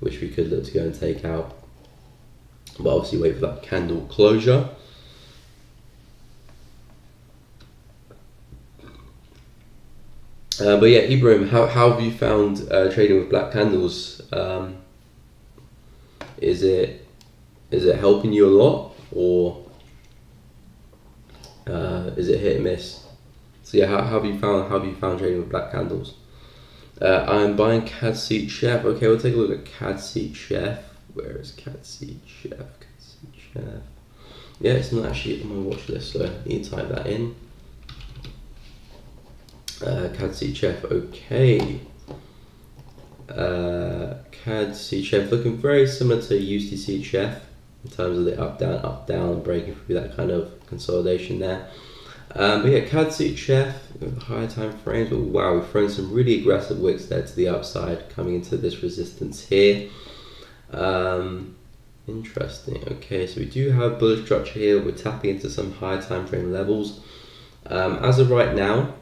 which we could look to go and take out. But obviously wait for that candle closure. But yeah, Ibrahim, how have you found trading with black candles? Is it helping you a lot, or is it hit and miss? So yeah, how have you found trading with black candles? I'm buying CAD Seat Chef. Okay, we'll take a look at CAD Seat Chef. Where is CAD Seat Chef? CAD Seat Chef. Yeah, it's not actually on my watch list, so I need to type that in. CAD Seat Chef. Okay. CAD Seat Chef looking very similar to Usd Seat Chef in terms of the up down, breaking through that kind of consolidation there. But yeah, CAD Seat Chef with higher time frames. But wow, we've thrown some really aggressive wicks there to the upside, coming into this resistance here. Interesting. Okay, so we do have bullish structure here. We're tapping into some higher time frame levels. As of right now,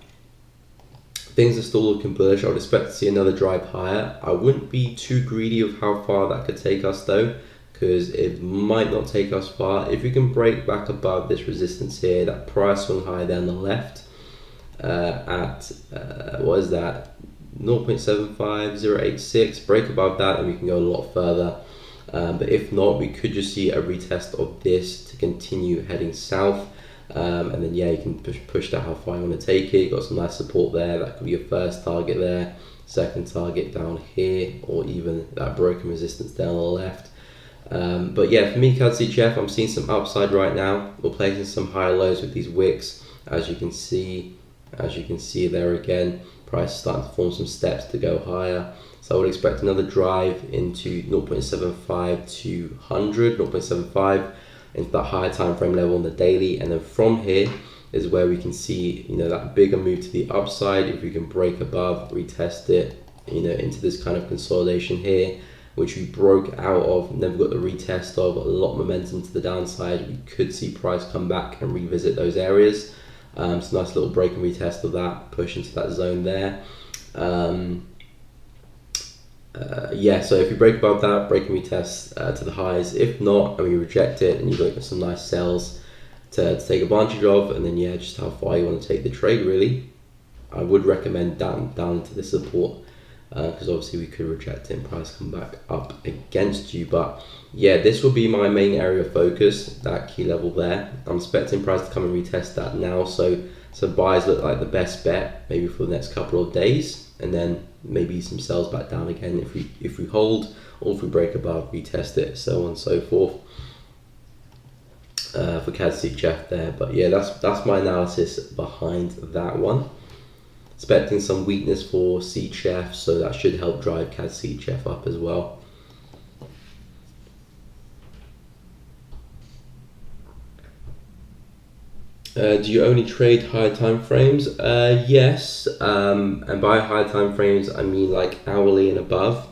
things are still looking bullish. I would expect to see another drive higher. I wouldn't be too greedy of how far that could take us though, because it might not take us far. If we can break back above this resistance here, that price swing high there on the left at what is that, 0.75086, break above that and we can go a lot further. But if not, we could just see a retest of this to continue heading south. And then yeah, you can push that how far you want to take it. Got some nice support there. That could be your first target there. second target down here, or even that broken resistance down on the left. But yeah, for me, CAD CHF, I'm seeing some upside right now. We're placing some higher lows with these wicks, as you can see there again. Price is starting to form some steps to go higher. So I would expect another drive into 0.75 to 100, 0.75 into that higher time frame level on the daily, and then from here is where we can see, you know, that bigger move to the upside. If we can break above, retest it, you know, into this kind of consolidation here, which we broke out of, never got the retest of, got a lot of momentum to the downside. We could see price come back and revisit those areas. So nice little break and retest of that, push into that zone there. Yeah, so if you break above that, break and retest to the highs. If not, and we reject it, and you've got some nice sells to take advantage of, and then yeah, just how far you want to take the trade really. I would recommend down into the support, because obviously we could reject it and price come back up against you. But yeah, this will be my main area of focus, that key level there. I'm expecting price to come and retest that now, so buys look like the best bet maybe for the next couple of days, and then maybe some sells back down again if we hold, or if we break above, retest it, so on and so forth. For CAD CHF there. But yeah, that's my analysis behind that one. Expecting some weakness for CHF, so that should help drive CAD CHF up as well. Do you only trade high time frames? Yes, and by high time frames I mean like hourly and above.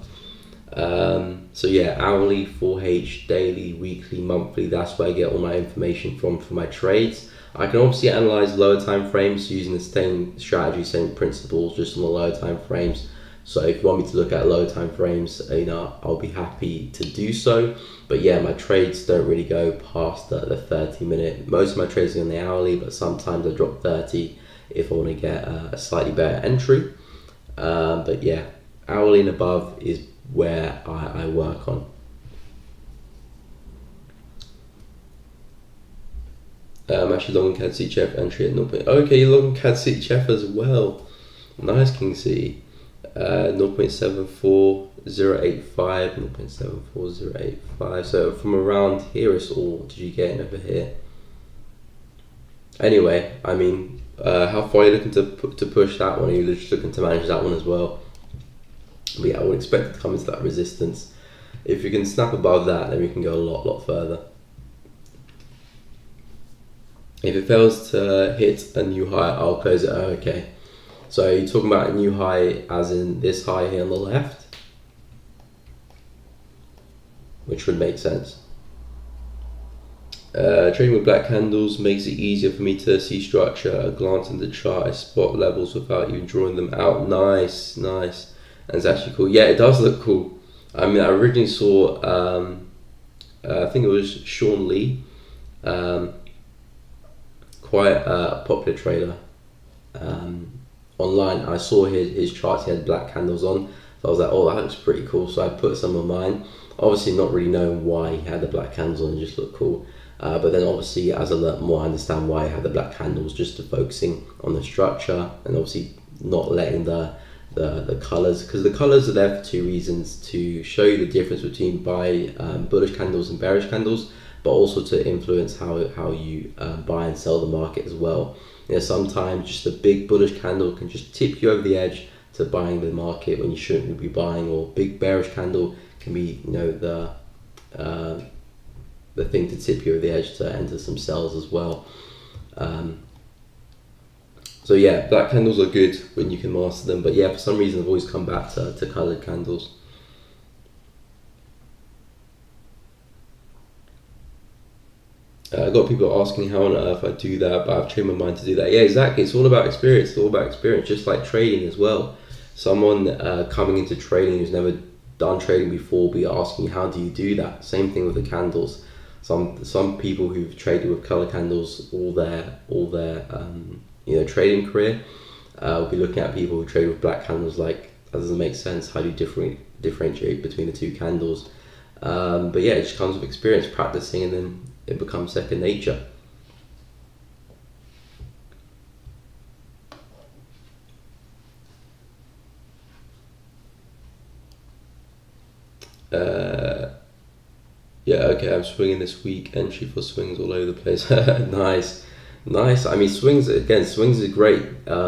So yeah, hourly, 4H, daily, weekly, monthly, that's where I get all my information from for my trades. I can obviously analyze lower time frames using the same strategy, same principles, just on the lower time frames. So if you want me to look at lower time frames, you know, I'll be happy to do so. But yeah, my trades don't really go past the 30 minute. Most of my trades are on the hourly, but sometimes I drop 30 if I want to get a slightly better entry. But yeah, hourly and above is where I work on. I'm actually long CAD CHF, entry at 0. Okay, you're long CAD CHF as well. Nice, King C. 0.74085, 0.74085. So from around here is all. Did you get over here? Anyway, I mean, how far are you looking to push that one? Are you just looking to manage that one as well? But yeah, I would expect it to come into that resistance. If you can snap above that, then we can go a lot further. If it fails to hit a new high, I'll close it. Oh, okay. So you're talking about a new high as in this high here on the left, which would make sense. Trading with black candles makes it easier for me to see structure, a glance in the chart, I spot levels without even drawing them out. Nice, nice. And it's actually cool. Yeah, it does look cool. I mean, I originally saw, I think it was Sean Lee, quite a popular trader online. I saw his charts, he had black candles on. So I was like, oh, that looks pretty cool. So I put some of mine. Obviously not really knowing why he had the black candles on, it just looked cool. But then obviously as I learned more, I understand why he had the black candles, just to focusing on the structure and obviously not letting the colors, because the colors are there for two reasons: to show you the difference between bullish candles and bearish candles, but also to influence how you buy and sell the market as well. You know, sometimes just a big bullish candle can just tip you over the edge to buying the market when you shouldn't be buying, or big bearish candle can be, you know, the thing to tip you over the edge to enter some sells as well. So yeah, black candles are good when you can master them, but yeah, for some reason I've always come back to colored candles. I got people asking how on earth I do that, but I've trained my mind to do that. Yeah, exactly. It's all about experience. It's all about experience, just like trading as well. Someone coming into trading who's never done trading before will be asking, how do you do that? Same thing with the candles. Some people who've traded with color candles all their you know, trading career will be looking at people who trade with black candles like, that doesn't make sense. How do you differentiate between the two candles? But yeah, it just comes with experience, practicing, and then it becomes second nature. Uh, yeah, okay, I'm swinging this week. Entry for swings all over the place. Nice, nice. I mean, swings are great.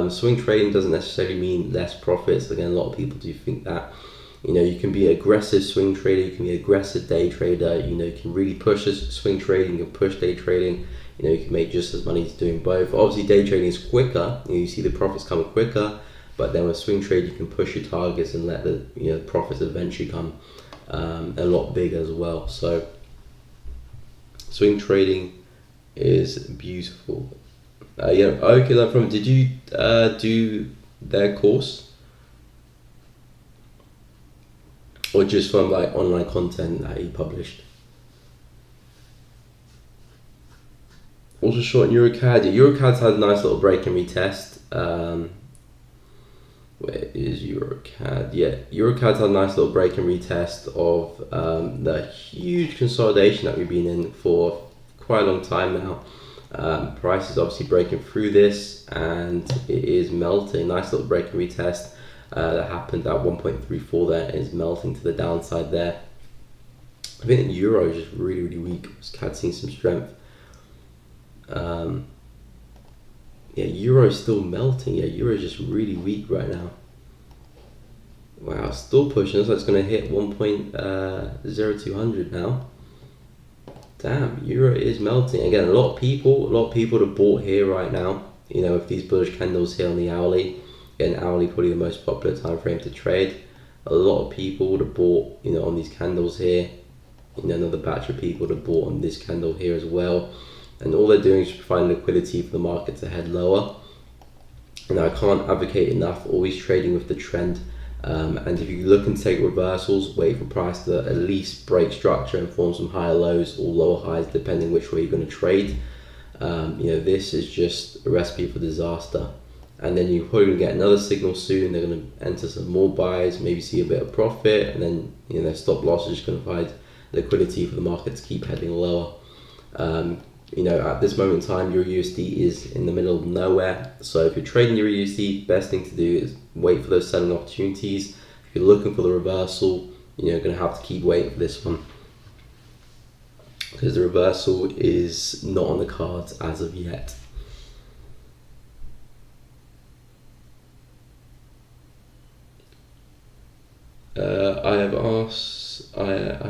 Swing trading doesn't necessarily mean less profits. Again, a lot of people do think that. You can be aggressive swing trader, you can be aggressive day trader. You can really push this swing trading, you can push day trading. You can make just as money as doing both. Obviously, day trading is quicker. You see the profits coming quicker, but then with swing trade, you can push your targets and let the profits eventually come a lot bigger as well. So swing trading is beautiful. Okay, learn from. Did you do their course, or just from like online content that he published? Also short on EuroCAD. Yeah, EuroCAD's had a nice little break and retest. Where is EuroCAD? Yeah, EuroCAD's had a nice little break and retest of the huge consolidation that we've been in for quite a long time now. Price is obviously breaking through this and it is melting. Nice little break and retest that happened at 1.34 there. It is melting to the downside there. I think the euro is just really, really weak. CAD's seeing some strength. Yeah, euro is still melting. Yeah, euro is just really weak right now. Wow, still pushing. Looks like it's going to hit 1.0200 now. Damn, euro is melting again. A lot of people have bought here right now. With these bullish candles here on the hourly. Again, hourly probably the most popular time frame to trade. A lot of people would have bought, on these candles here. Another batch of people would have bought on this candle here as well. And all they're doing is providing liquidity for the market to head lower. And I can't advocate enough always trading with the trend. And if you're looking to take reversals, wait for price to at least break structure and form some higher lows or lower highs, depending which way you're going to trade. This is just a recipe for disaster. And then you're probably going to get another signal soon. They're going to enter some more buys, maybe see a bit of profit, and then their stop loss is just going to provide liquidity for the market to keep heading lower. At this moment in time, Euro USD is in the middle of nowhere. So if you're trading Euro USD, best thing to do is wait for those selling opportunities. If you're looking for the reversal, you're going to have to keep waiting for this one, because the reversal is not on the cards as of yet. I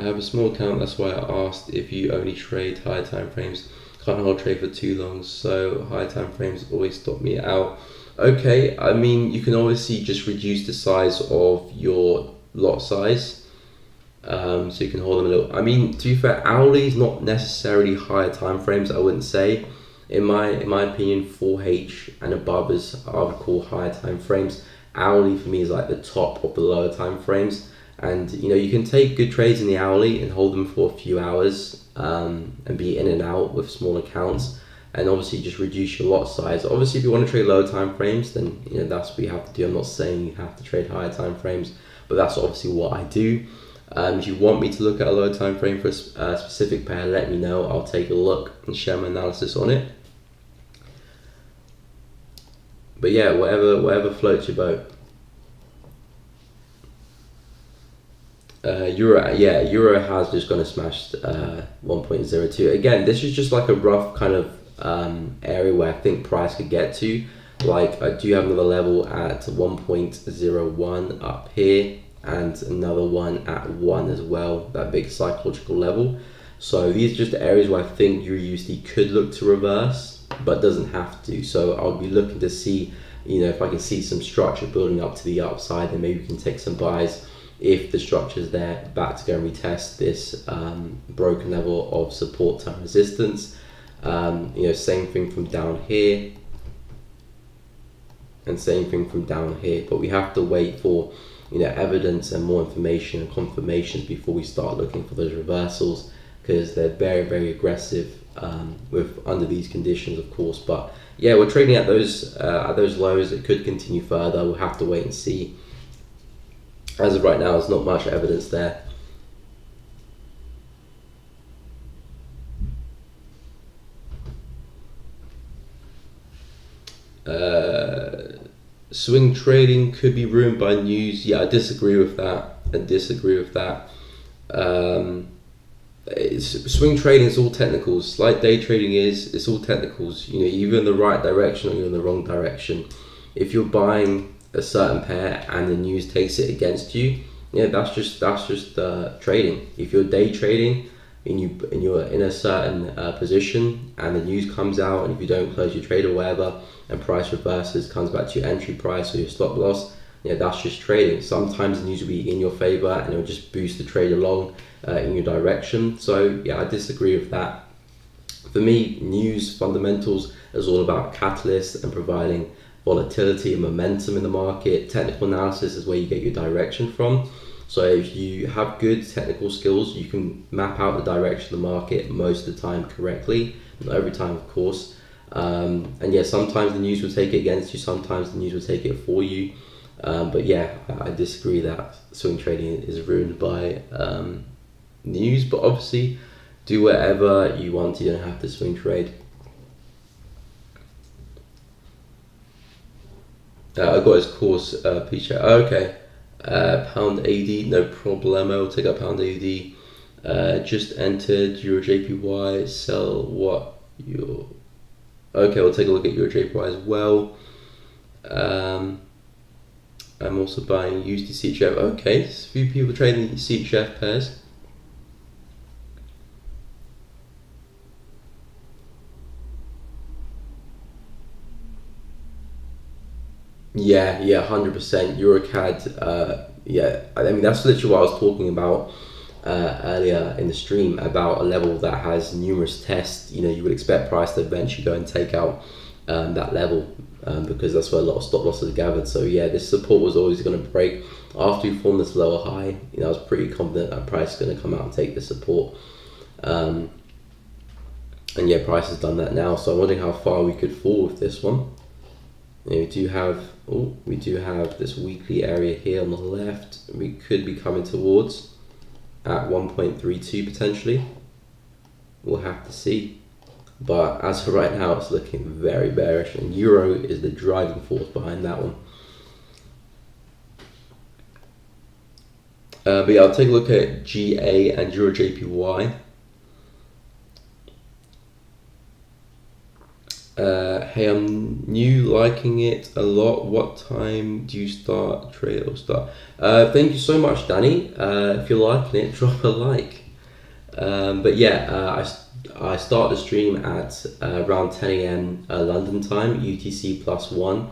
have a small account, that's why I asked if you only trade higher time frames. Can't hold trade for too long, so high time frames always stop me out. Okay, I mean, you can obviously just reduce the size of your lot size, so you can hold them a little. I mean, to be fair, hourly is not necessarily higher time frames. I wouldn't say, in my opinion, 4H and above is I would call higher time frames. Hourly for me is like the top of the lower time frames. And you can take good trades in the hourly and hold them for a few hours and be in and out with small accounts, and obviously just reduce your lot size. Obviously, if you want to trade lower time frames, then that's what you have to do. I'm not saying you have to trade higher time frames, but that's obviously what I do. If you want me to look at a lower time frame for a specific pair, let me know. I'll take a look and share my analysis on it. But yeah, whatever floats your boat. Euro has just gone and smashed 1.02. Again, this is just like a rough kind of area where I think price could get to. Like, I do have another level at 1.01 up here, and another one at 1 as well, that big psychological level. So these are just the areas where I think Euro USD could look to reverse, but doesn't have to. So I'll be looking to see, if I can see some structure building up to the upside, then maybe we can take some buys. If the structure is there, back to go and retest this broken level of support time resistance. Same thing from down here, and same thing from down here. But we have to wait for evidence and more information and confirmations before we start looking for those reversals, because they're very, very aggressive with under these conditions, of course. But yeah, we're trading at those lows. It could continue further. We'll have to wait and see. As of right now, there's not much evidence there. Swing trading could be ruined by news. Yeah, I disagree with that. Swing trading is all technicals. Like day trading is, it's all technicals. You know, you're either in the right direction or you're in the wrong direction. If you're buying a certain pair and the news takes it against you, yeah, that's just trading. If you're day trading and you're in a certain position and the news comes out, and if you don't close your trade or whatever, and price reverses, comes back to your entry price or your stop loss, yeah, that's just trading. Sometimes the news will be in your favor and it'll just boost the trade along in your direction. So yeah, I disagree with that. For me, news fundamentals is all about catalysts and providing volatility and momentum in the market. Technical analysis is where you get your direction from. So if you have good technical skills, you can map out the direction of the market most of the time correctly. Not every time, of course. And yeah, sometimes the news will take it against you, sometimes the news will take it for you. But yeah, I disagree that swing trading is ruined by news. But obviously, do whatever you want. You don't have to swing trade. I got his course, Peach. Okay. Pound AUD, no problem. I will take up pound AUD. Just entered Euro JPY. Sell what your. Okay, we'll take a look at Euro JPY as well. I'm also buying Usd CHF. Okay, a few people trading CHF pairs. Yeah, 100%. Euro Cad. Yeah, I mean that's literally what I was talking about earlier in the stream, about a level that has numerous tests. You know, you would expect price to eventually go and take out that level, because that's where a lot of stop losses are gathered. So yeah, this support was always going to break after we formed this lower high. You know, I was pretty confident that price is going to come out and take the support. And yeah, price has done that now. So I'm wondering how far we could fall with this one. And we do have this weekly area here on the left. We could be coming towards at 1.32 potentially. We'll have to see. But as for right now, it's looking very bearish, and Euro is the driving force behind that one. But yeah, I'll take a look at GA and Euro JPY. Hey, I'm new, liking it a lot. What time do you start trade or start? Thank you so much, Danny. If you're liking it, drop a like. But yeah, I start the stream at around 10 a.m. London time, UTC +1,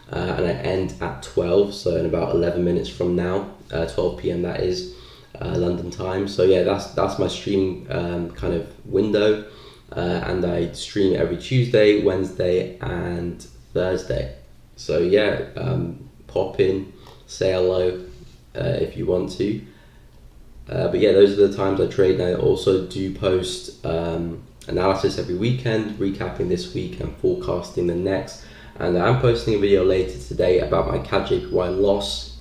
and I end at 12, so in about 11 minutes from now, 12 p.m. that is, London time. So yeah, that's my stream kind of window. And I stream every Tuesday, Wednesday and Thursday. So yeah, pop in, say hello if you want to. But yeah, those are the times I trade. And I also do post analysis every weekend, recapping this week and forecasting the next. And I'm posting a video later today about my CAD JPY loss.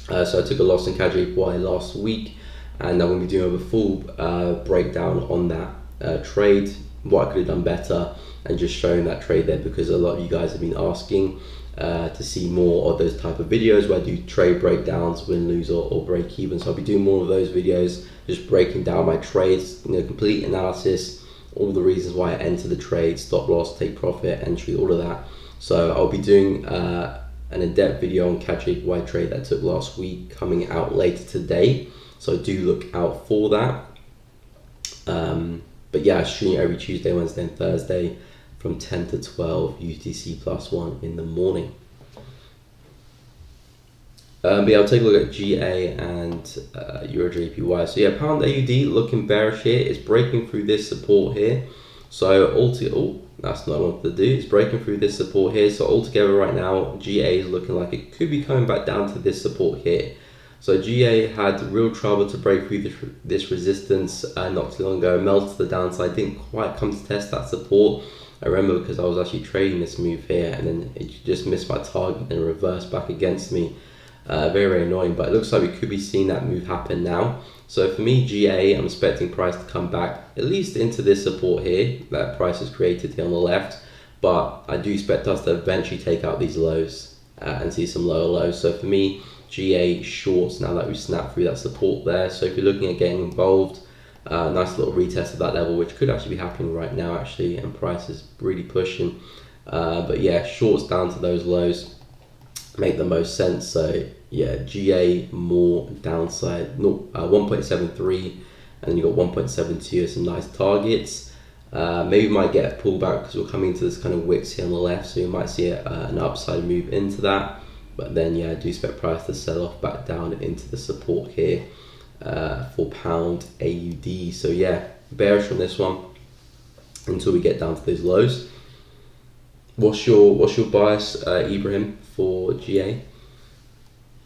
So I took a loss in CAD JPY last week, and I'm going to be doing a full breakdown on that trade, what I could have done better, and just showing that trade there, because a lot of you guys have been asking to see more of those type of videos where I do trade breakdowns, win, lose, or break even. So I'll be doing more of those videos, just breaking down my trades, you know, complete analysis, all the reasons why I enter the trade, stop loss, take profit, entry, all of that. So I'll be doing an in-depth video on CAD JPY trade that I took last week, coming out later today. So do look out for that. But yeah, I stream every Tuesday, Wednesday and Thursday from 10 to 12 UTC +1 in the morning. But yeah, I'll take a look at GA and Euro JPY. So yeah, pound AUD looking bearish here. It's breaking through this support here. So that's not what I wanted to do. It's breaking through this support here. So altogether right now, GA is looking like it could be coming back down to this support here. So GA had real trouble to break through this resistance not too long ago, melted to the downside, didn't quite come to test that support. I remember because I was actually trading this move here, and then it just missed my target and reversed back against me. Very, very annoying, but it looks like we could be seeing that move happen now. So for me, GA, I'm expecting price to come back at least into this support here that price has created here on the left, but I do expect us to eventually take out these lows and see some lower lows. So for me, GA shorts now that we snapped through that support there. So if you're looking at getting involved, nice little retest of that level, which could actually be happening right now actually, and price is really pushing. But yeah, shorts down to those lows make the most sense. So yeah, GA more downside, 1.73, and then you got 1.72 as some nice targets. Maybe we might get a pullback because we're coming into this kind of wicks here on the left, so you might see an upside move into that. But then yeah, I do expect price to sell off back down into the support here for pound AUD. So yeah, bearish on this one until we get down to those lows. What's your bias, Ibrahim, for GA?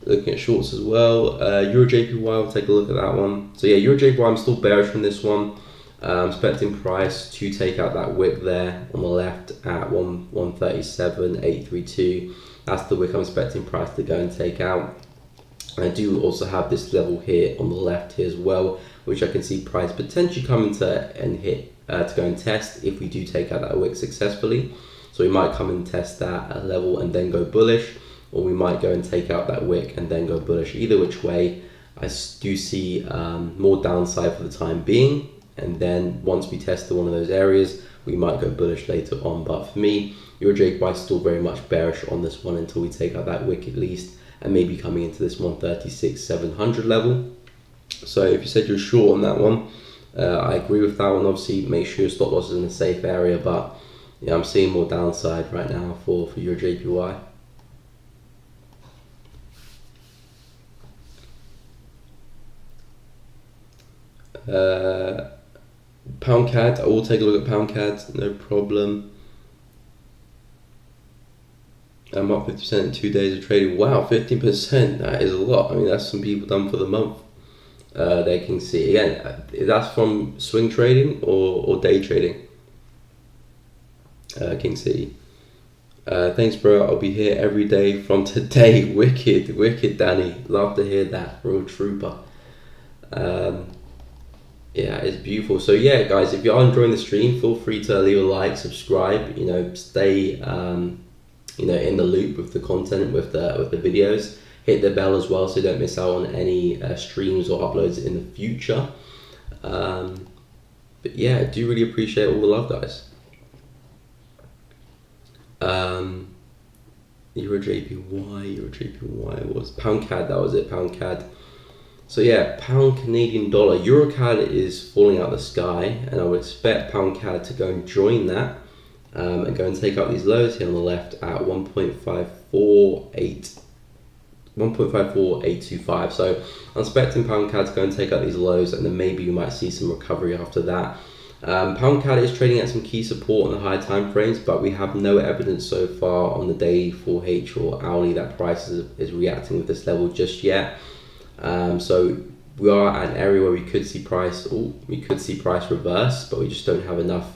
Looking at shorts as well. Euro JPY, we'll take a look at that one. So yeah, Euro JPY, I'm still bearish on this one. I'm expecting price to take out that wick there on the left at 137.832. That's the wick I'm expecting price to go and take out. I do also have this level here on the left here as well, which I can see price potentially coming to and hit to go and test if we do take out that wick successfully. So we might come and test that level and then go bullish, or we might go and take out that wick and then go bullish. Either which way, I do see more downside for the time being. And then once we test one of those areas, we might go bullish later on. But for me, Euro JPY is still very much bearish on this one until we take out that wick at least, and maybe coming into this 136.700 level. So if you said you're short on that one, I agree with that one. Obviously, make sure your stop loss is in a safe area, but yeah, I'm seeing more downside right now for Euro JPY. Pound CAD, I will take a look at Pound CAD, no problem. I'm up 50% in 2 days of trading. Wow, 15%, that is a lot. I mean, that's some people done for the month. They can see, again, that's from swing trading or day trading. King City. Thanks, bro. I'll be here every day from today. Wicked, Danny. Love to hear that. Real trooper. Yeah, it's beautiful. So yeah, guys, if you are enjoying the stream, feel free to leave a like, subscribe. You know, stay in the loop with the content, with the videos. Hit the bell as well so you don't miss out on any streams or uploads in the future. But yeah, I do really appreciate all the love, guys. Euro JPY was Pound CAD, that was it, Pound CAD. So yeah, Pound Canadian dollar, Euro CAD is falling out the sky, and I would expect Pound CAD to go and join that and go and take out these lows here on the left at 1.54825. So I'm expecting Pound CAD to go and take out these lows, and then maybe you might see some recovery after that. Pound CAD is trading at some key support on the higher time frames, but we have no evidence so far on the day 4H or hourly that price is reacting with this level just yet. So we are at an area where we could see price reverse, but we just don't have enough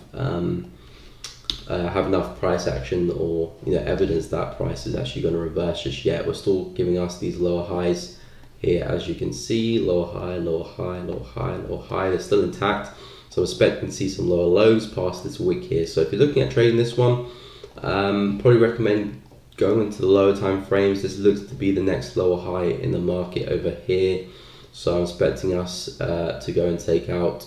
price action or evidence that price is actually going to reverse just yet. We're still giving us these lower highs here, as you can see, lower high, lower high, lower high, lower high. They're still intact. So I'm expecting to see some lower lows past this wick here. So if you're looking at trading this one, probably recommend going into the lower time frames. This looks to be the next lower high in the market over here. So I'm expecting us to go and take out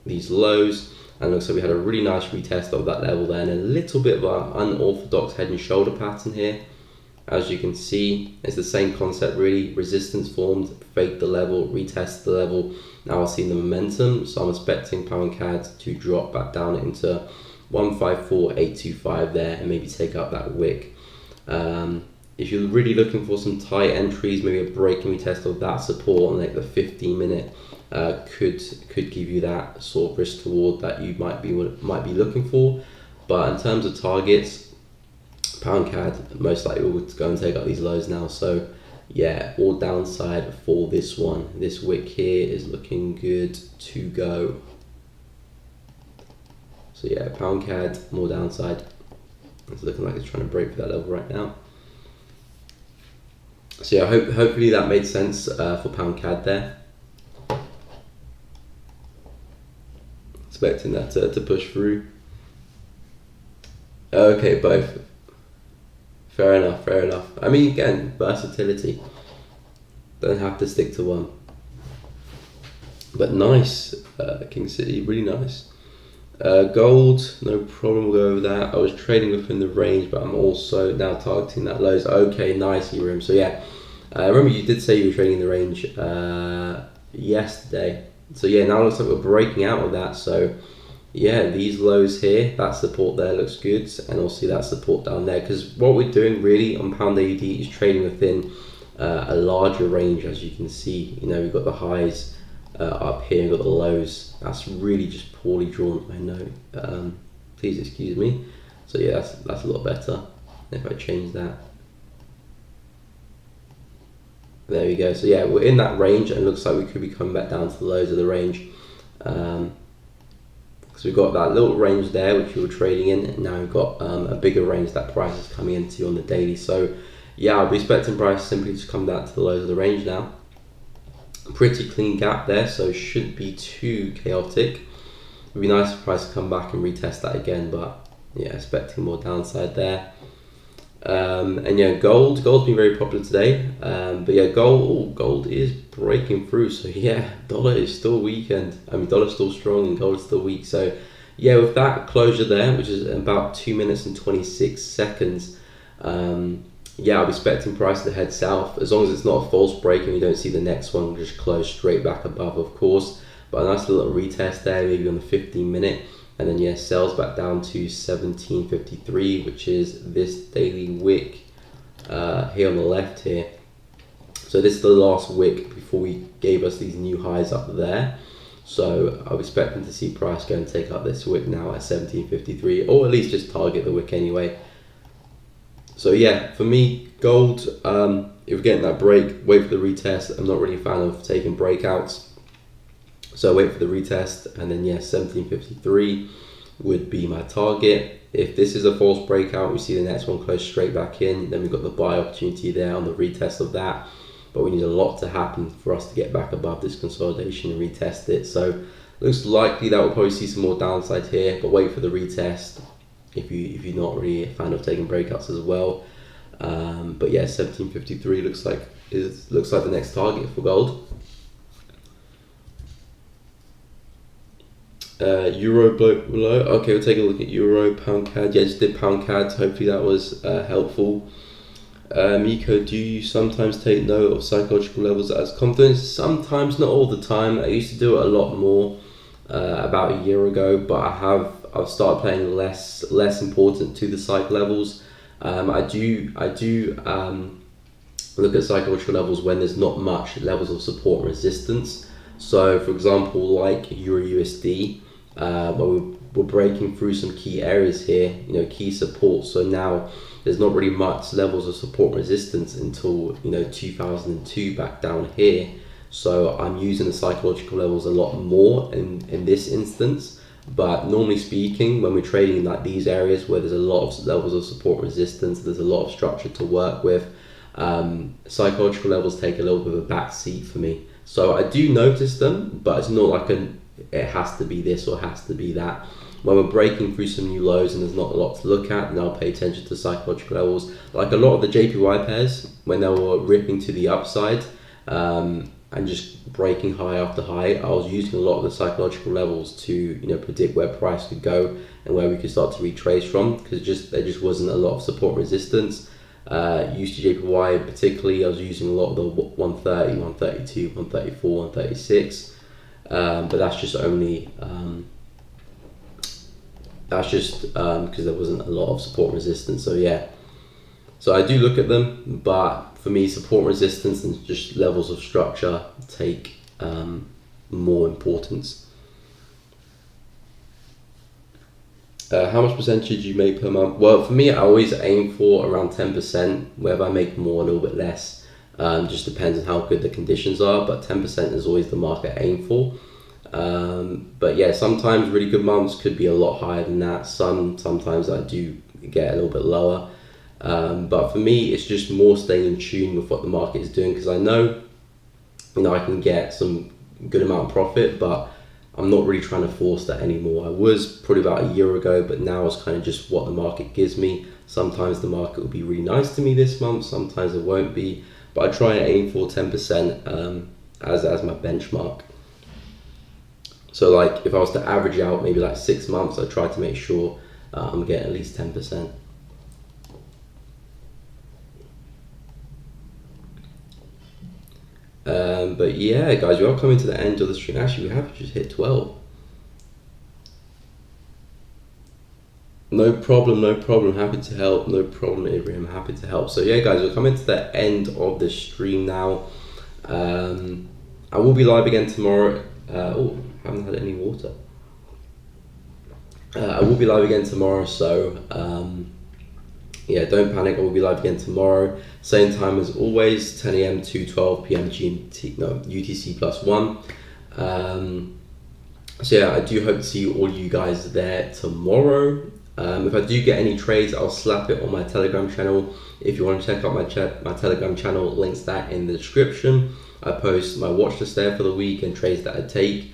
these lows. And it looks like we had a really nice retest of that level there, and a little bit of an unorthodox head and shoulder pattern here. As you can see, it's the same concept really. Resistance formed, fake the level, retest the level. Now I've seen the momentum, so I'm expecting Pound CAD to drop back down into 154.825 there and maybe take out that wick. If you're really looking for some tight entries, maybe a break and retest of that support on like the 15-minute could give you that sort of risk reward that you might be looking for. But in terms of targets, Pound CAD most likely will go and take out these lows now. So yeah, all downside for this one. This wick here is looking good to go. So yeah, Pound CAD, more downside. It's looking like it's trying to break for that level right now. So yeah, hopefully that made sense for Pound CAD there. Expecting that to push through. Okay, both. Fair enough. I mean, again, versatility. Don't have to stick to one. But nice, King City, really nice. Gold, no problem, we'll go over that. I was trading within the range, but I'm also now targeting that lows. Okay, nice, Ethereum. So yeah, remember you did say you were trading in the range yesterday. So yeah, now it looks like we're breaking out of that. So yeah, these lows here, that support there looks good, and also that support down there. Because what we're doing really on pound AUD is trading within a larger range, as you can see. You know, we've got the highs up here, we've got the lows. That's really just poorly drawn, I know. Please excuse me. So yeah, that's a lot better. If I change that. There we go. So yeah, we're in that range, and it looks like we could be coming back down to the lows of the range. So we've got that little range there, which we were trading in, and now we've got a bigger range that price is coming into on the daily. So yeah, I'll be expecting price simply to come down to the lows of the range now. Pretty clean gap there, so it shouldn't be too chaotic. It'd be nice if price to come back and retest that again, but yeah, expecting more downside there. And yeah, gold's been very popular today. But yeah, gold is breaking through. So yeah, dollar is still weakened. I mean, dollar's still strong and gold is still weak. So yeah, with that closure there, which is about 2 minutes and 26 seconds, yeah, I'll be expecting price to head south, as long as it's not a false break and we don't see the next one just close straight back above, of course. But a nice little retest there, maybe on the 15-minute. And then yeah, sells back down to 1753, which is this daily wick here on the left here. So this is the last wick before we gave us these new highs up there. So I'm expecting to see price go and take up this wick now at 1753, or at least just target the wick anyway. So yeah, for me, gold, if we're getting that break, wait for the retest. I'm not really a fan of taking breakouts. So wait for the retest, and then yeah, 1753 would be my target. If this is a false breakout, we see the next one close straight back in, then we've got the buy opportunity there on the retest of that. But we need a lot to happen for us to get back above this consolidation and retest it. So looks likely that we'll probably see some more downside here, but wait for the retest if you're not really a fan of taking breakouts as well. But yeah, 1753 looks like the next target for gold. Euro below. Okay, we'll take a look at Euro, pound CAD. Yeah, just did pound CAD. Hopefully that was helpful. Miko, do you sometimes take note of psychological levels as confidence? Sometimes, not all the time. I used to do it a lot more about a year ago, but I've started playing less important to the psych levels. I do look at psychological levels when there's not much levels of support and resistance. So for example, like Euro USD, where we're breaking through some key areas here, you know, key support. So now there's not really much levels of support and resistance until, you know, 2002 back down here. So I'm using the psychological levels a lot more in this instance. But normally speaking, when we're trading in like these areas where there's a lot of levels of support and resistance, there's a lot of structure to work with, psychological levels take a little bit of a back seat for me. So I do notice them, but it's not like it has to be this or has to be that. When we're breaking through some new lows and there's not a lot to look at, then I'll pay attention to psychological levels. Like a lot of the JPY pairs, when they were ripping to the upside and just breaking high after high, I was using a lot of the psychological levels to, you know, predict where price could go and where we could start to retrace from, because there just wasn't a lot of support and resistance. USD particularly, I was using a lot of the 130, 132, 134, 136, but that's just only because there wasn't a lot of support and resistance. So yeah, so I do look at them, but for me, support and resistance and just levels of structure take more importance. How much percentage do you make per month? Well, for me, I always aim for around 10%. Whether I make more, a little bit less, just depends on how good the conditions are. But 10% is always the mark I aim for. But yeah, sometimes really good months could be a lot higher than that. Sometimes I do get a little bit lower. But for me, it's just more staying in tune with what the market is doing, because I know, you know, I can get some good amount of profit, but I'm not really trying to force that anymore. I was probably about a year ago, but now it's kind of just what the market gives me. Sometimes the market will be really nice to me this month, sometimes it won't be. but I try and aim for 10% as my benchmark. So like if I was to average out maybe like 6 months, I try to make sure I'm getting at least 10%. But yeah, guys, we are coming to the end of the stream. Actually, we have just hit 12. No problem. Happy to help. No problem, Ibrahim. Happy to help. So yeah, guys, we're coming to the end of the stream now. I will be live again tomorrow. Oh, haven't had any water. I will be live again tomorrow. So yeah, don't panic. I will be live again tomorrow. Same time as always, 10 a.m. to 12 p.m. GMT. No, UTC +1. So yeah, I do hope to see all you guys there tomorrow. If I do get any trades, I'll slap it on my Telegram channel. If you want to check out my Telegram channel, links that in the description. I post my watch list there for the week and trades that I take.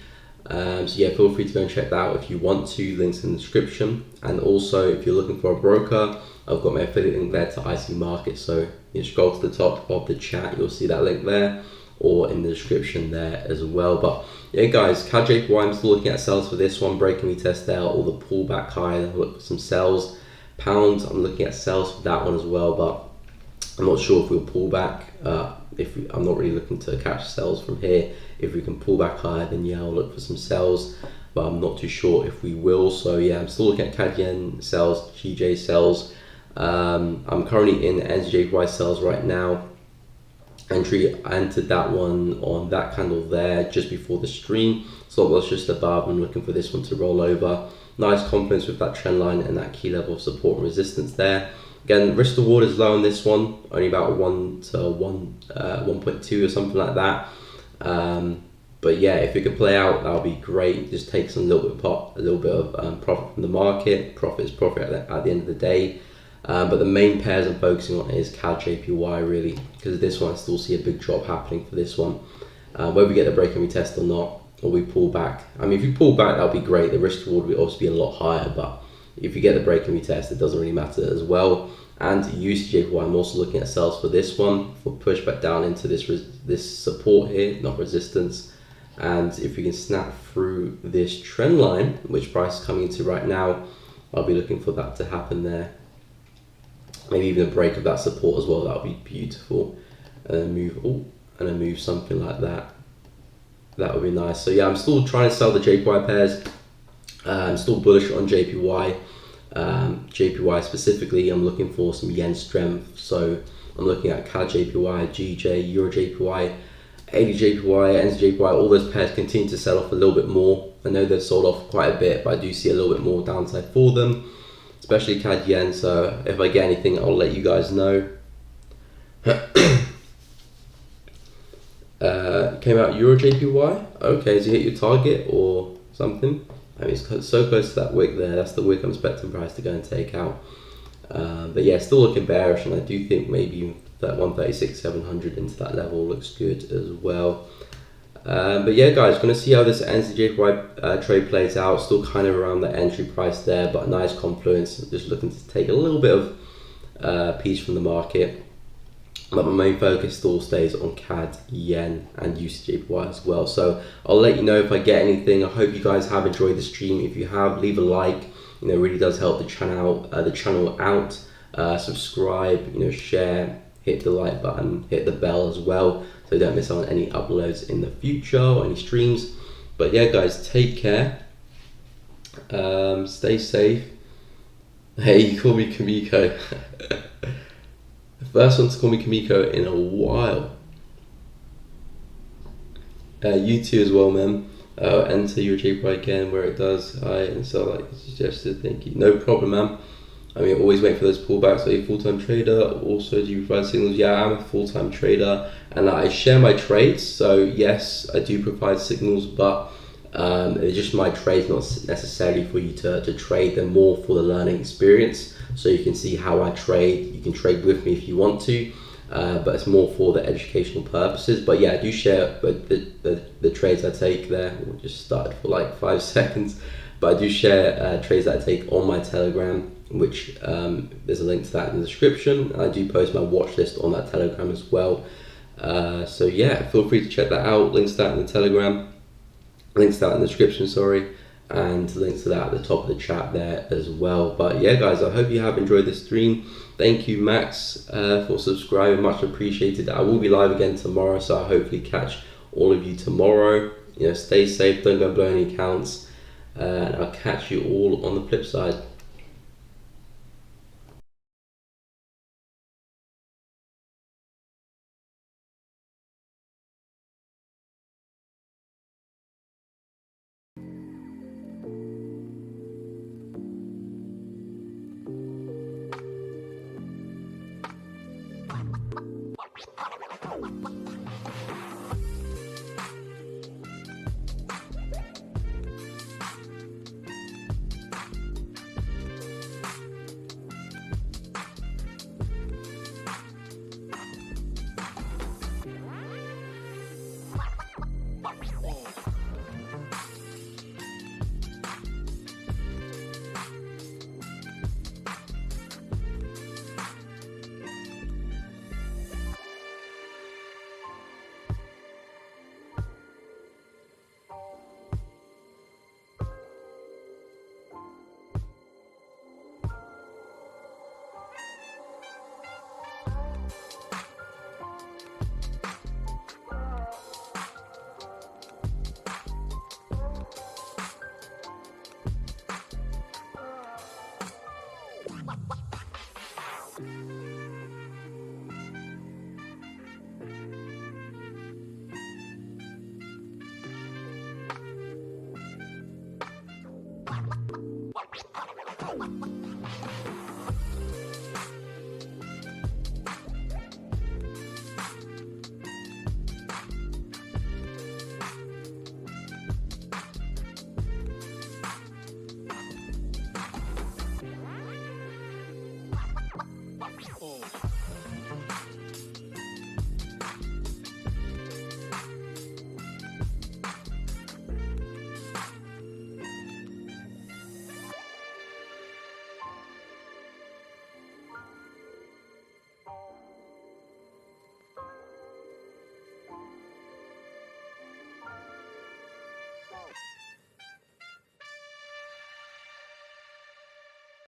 So yeah, feel free to go and check that out if you want to. Links in the description. And also, if you're looking for a broker, I've got my affiliate link there to IC Market. So you scroll to the top of the chat, you'll see that link there, or in the description there as well. But yeah, guys, CAD JPY, I'm still looking at sells for this one. Breaking retest there, all the pullback high. I'll look for some sells. Pounds, I'm looking at sells for that one as well, but I'm not sure if we'll pull back. I'm not really looking to catch sells from here. If we can pull back higher, then yeah, I'll look for some sells, but I'm not too sure if we will. So yeah, I'm still looking at CAD yen sells, GJ sells. I'm currently in NZJPY sells right now. I entered that one on that candle there just before the stream. So it was just above. I'm looking for this one to roll over. Nice confidence with that trend line and that key level of support and resistance there. Again, risk reward is low on this one, only about 1 to 1.2 or something like that. But yeah, if it could play out, that would be great. Just take a little bit of profit from the market. Profit is profit at the end of the day. But the main pairs I'm focusing on is CAD JPY really, because this one I still see a big drop happening for this one. Whether we get the break and retest or not, or we pull back. I mean, if you pull back, that'll be great. The risk reward will also be a lot higher, but if you get the break and retest, it doesn't really matter as well. And USD JPY, I'm also looking at sells for this one, for pushback down into this support here, not resistance. And if we can snap through this trend line, which price is coming into right now, I'll be looking for that to happen there. Maybe even a break of that support as well. That would be beautiful. And then move something like that. That would be nice. So yeah, I'm still trying to sell the JPY pairs. I'm still bullish on JPY. JPY specifically, I'm looking for some yen strength. So I'm looking at CAD JPY, GJ, Euro JPY, AD JPY, NZ JPY. All those pairs continue to sell off a little bit more. I know they've sold off quite a bit, but I do see a little bit more downside for them, especially CAD yen. So if I get anything, I'll let you guys know. Came out Euro JPY. Okay, has you hit your target or something? I mean, it's so close to that wick there. That's the wick I'm expecting price to go and take out. But yeah, still looking bearish, and I do think maybe that 136.700 into that level looks good as well. But yeah, guys, going to see how this NZJPY trade plays out. Still kind of around the entry price there, but a nice confluence. Just looking to take a little bit of piece from the market. But my main focus still stays on CAD, yen, and USD as well. So I'll let you know if I get anything. I hope you guys have enjoyed the stream. If you have, leave a like. You know, it really does help the channel out. Subscribe. You know, share. Hit the like button. Hit the bell as well, so you don't miss out on any uploads in the future or any streams. But yeah, guys, take care. Stay safe. Hey, you call me Kamiko. First one to call me Kamiko in a while. You too as well, man. Enter your JPY again where it does. And so like suggested, thank you. No problem, man. I mean, always wait for those pullbacks. Are you a full-time trader? Also, do you provide signals? Yeah, I'm a full-time trader, and I share my trades. So yes, I do provide signals, but it's just my trades, not necessarily for you to trade. They're more for the learning experience, so you can see how I trade. You can trade with me if you want to, but it's more for the educational purposes. But yeah, I do share the trades I take there. We just started for like 5 seconds, but I do share trades that I take on my Telegram, which there's a link to that in the description. I do post my watch list on that Telegram as well. So yeah, feel free to check that out. Links to that in the Telegram, links to that in the description, sorry, and links to that at the top of the chat there as well. But yeah, guys, I hope you have enjoyed this stream. Thank you, Max, for subscribing. Much appreciated. I will be live again tomorrow, so I hopefully catch all of you tomorrow. You know, stay safe, don't go blow any accounts, and I'll catch you all on the flip side.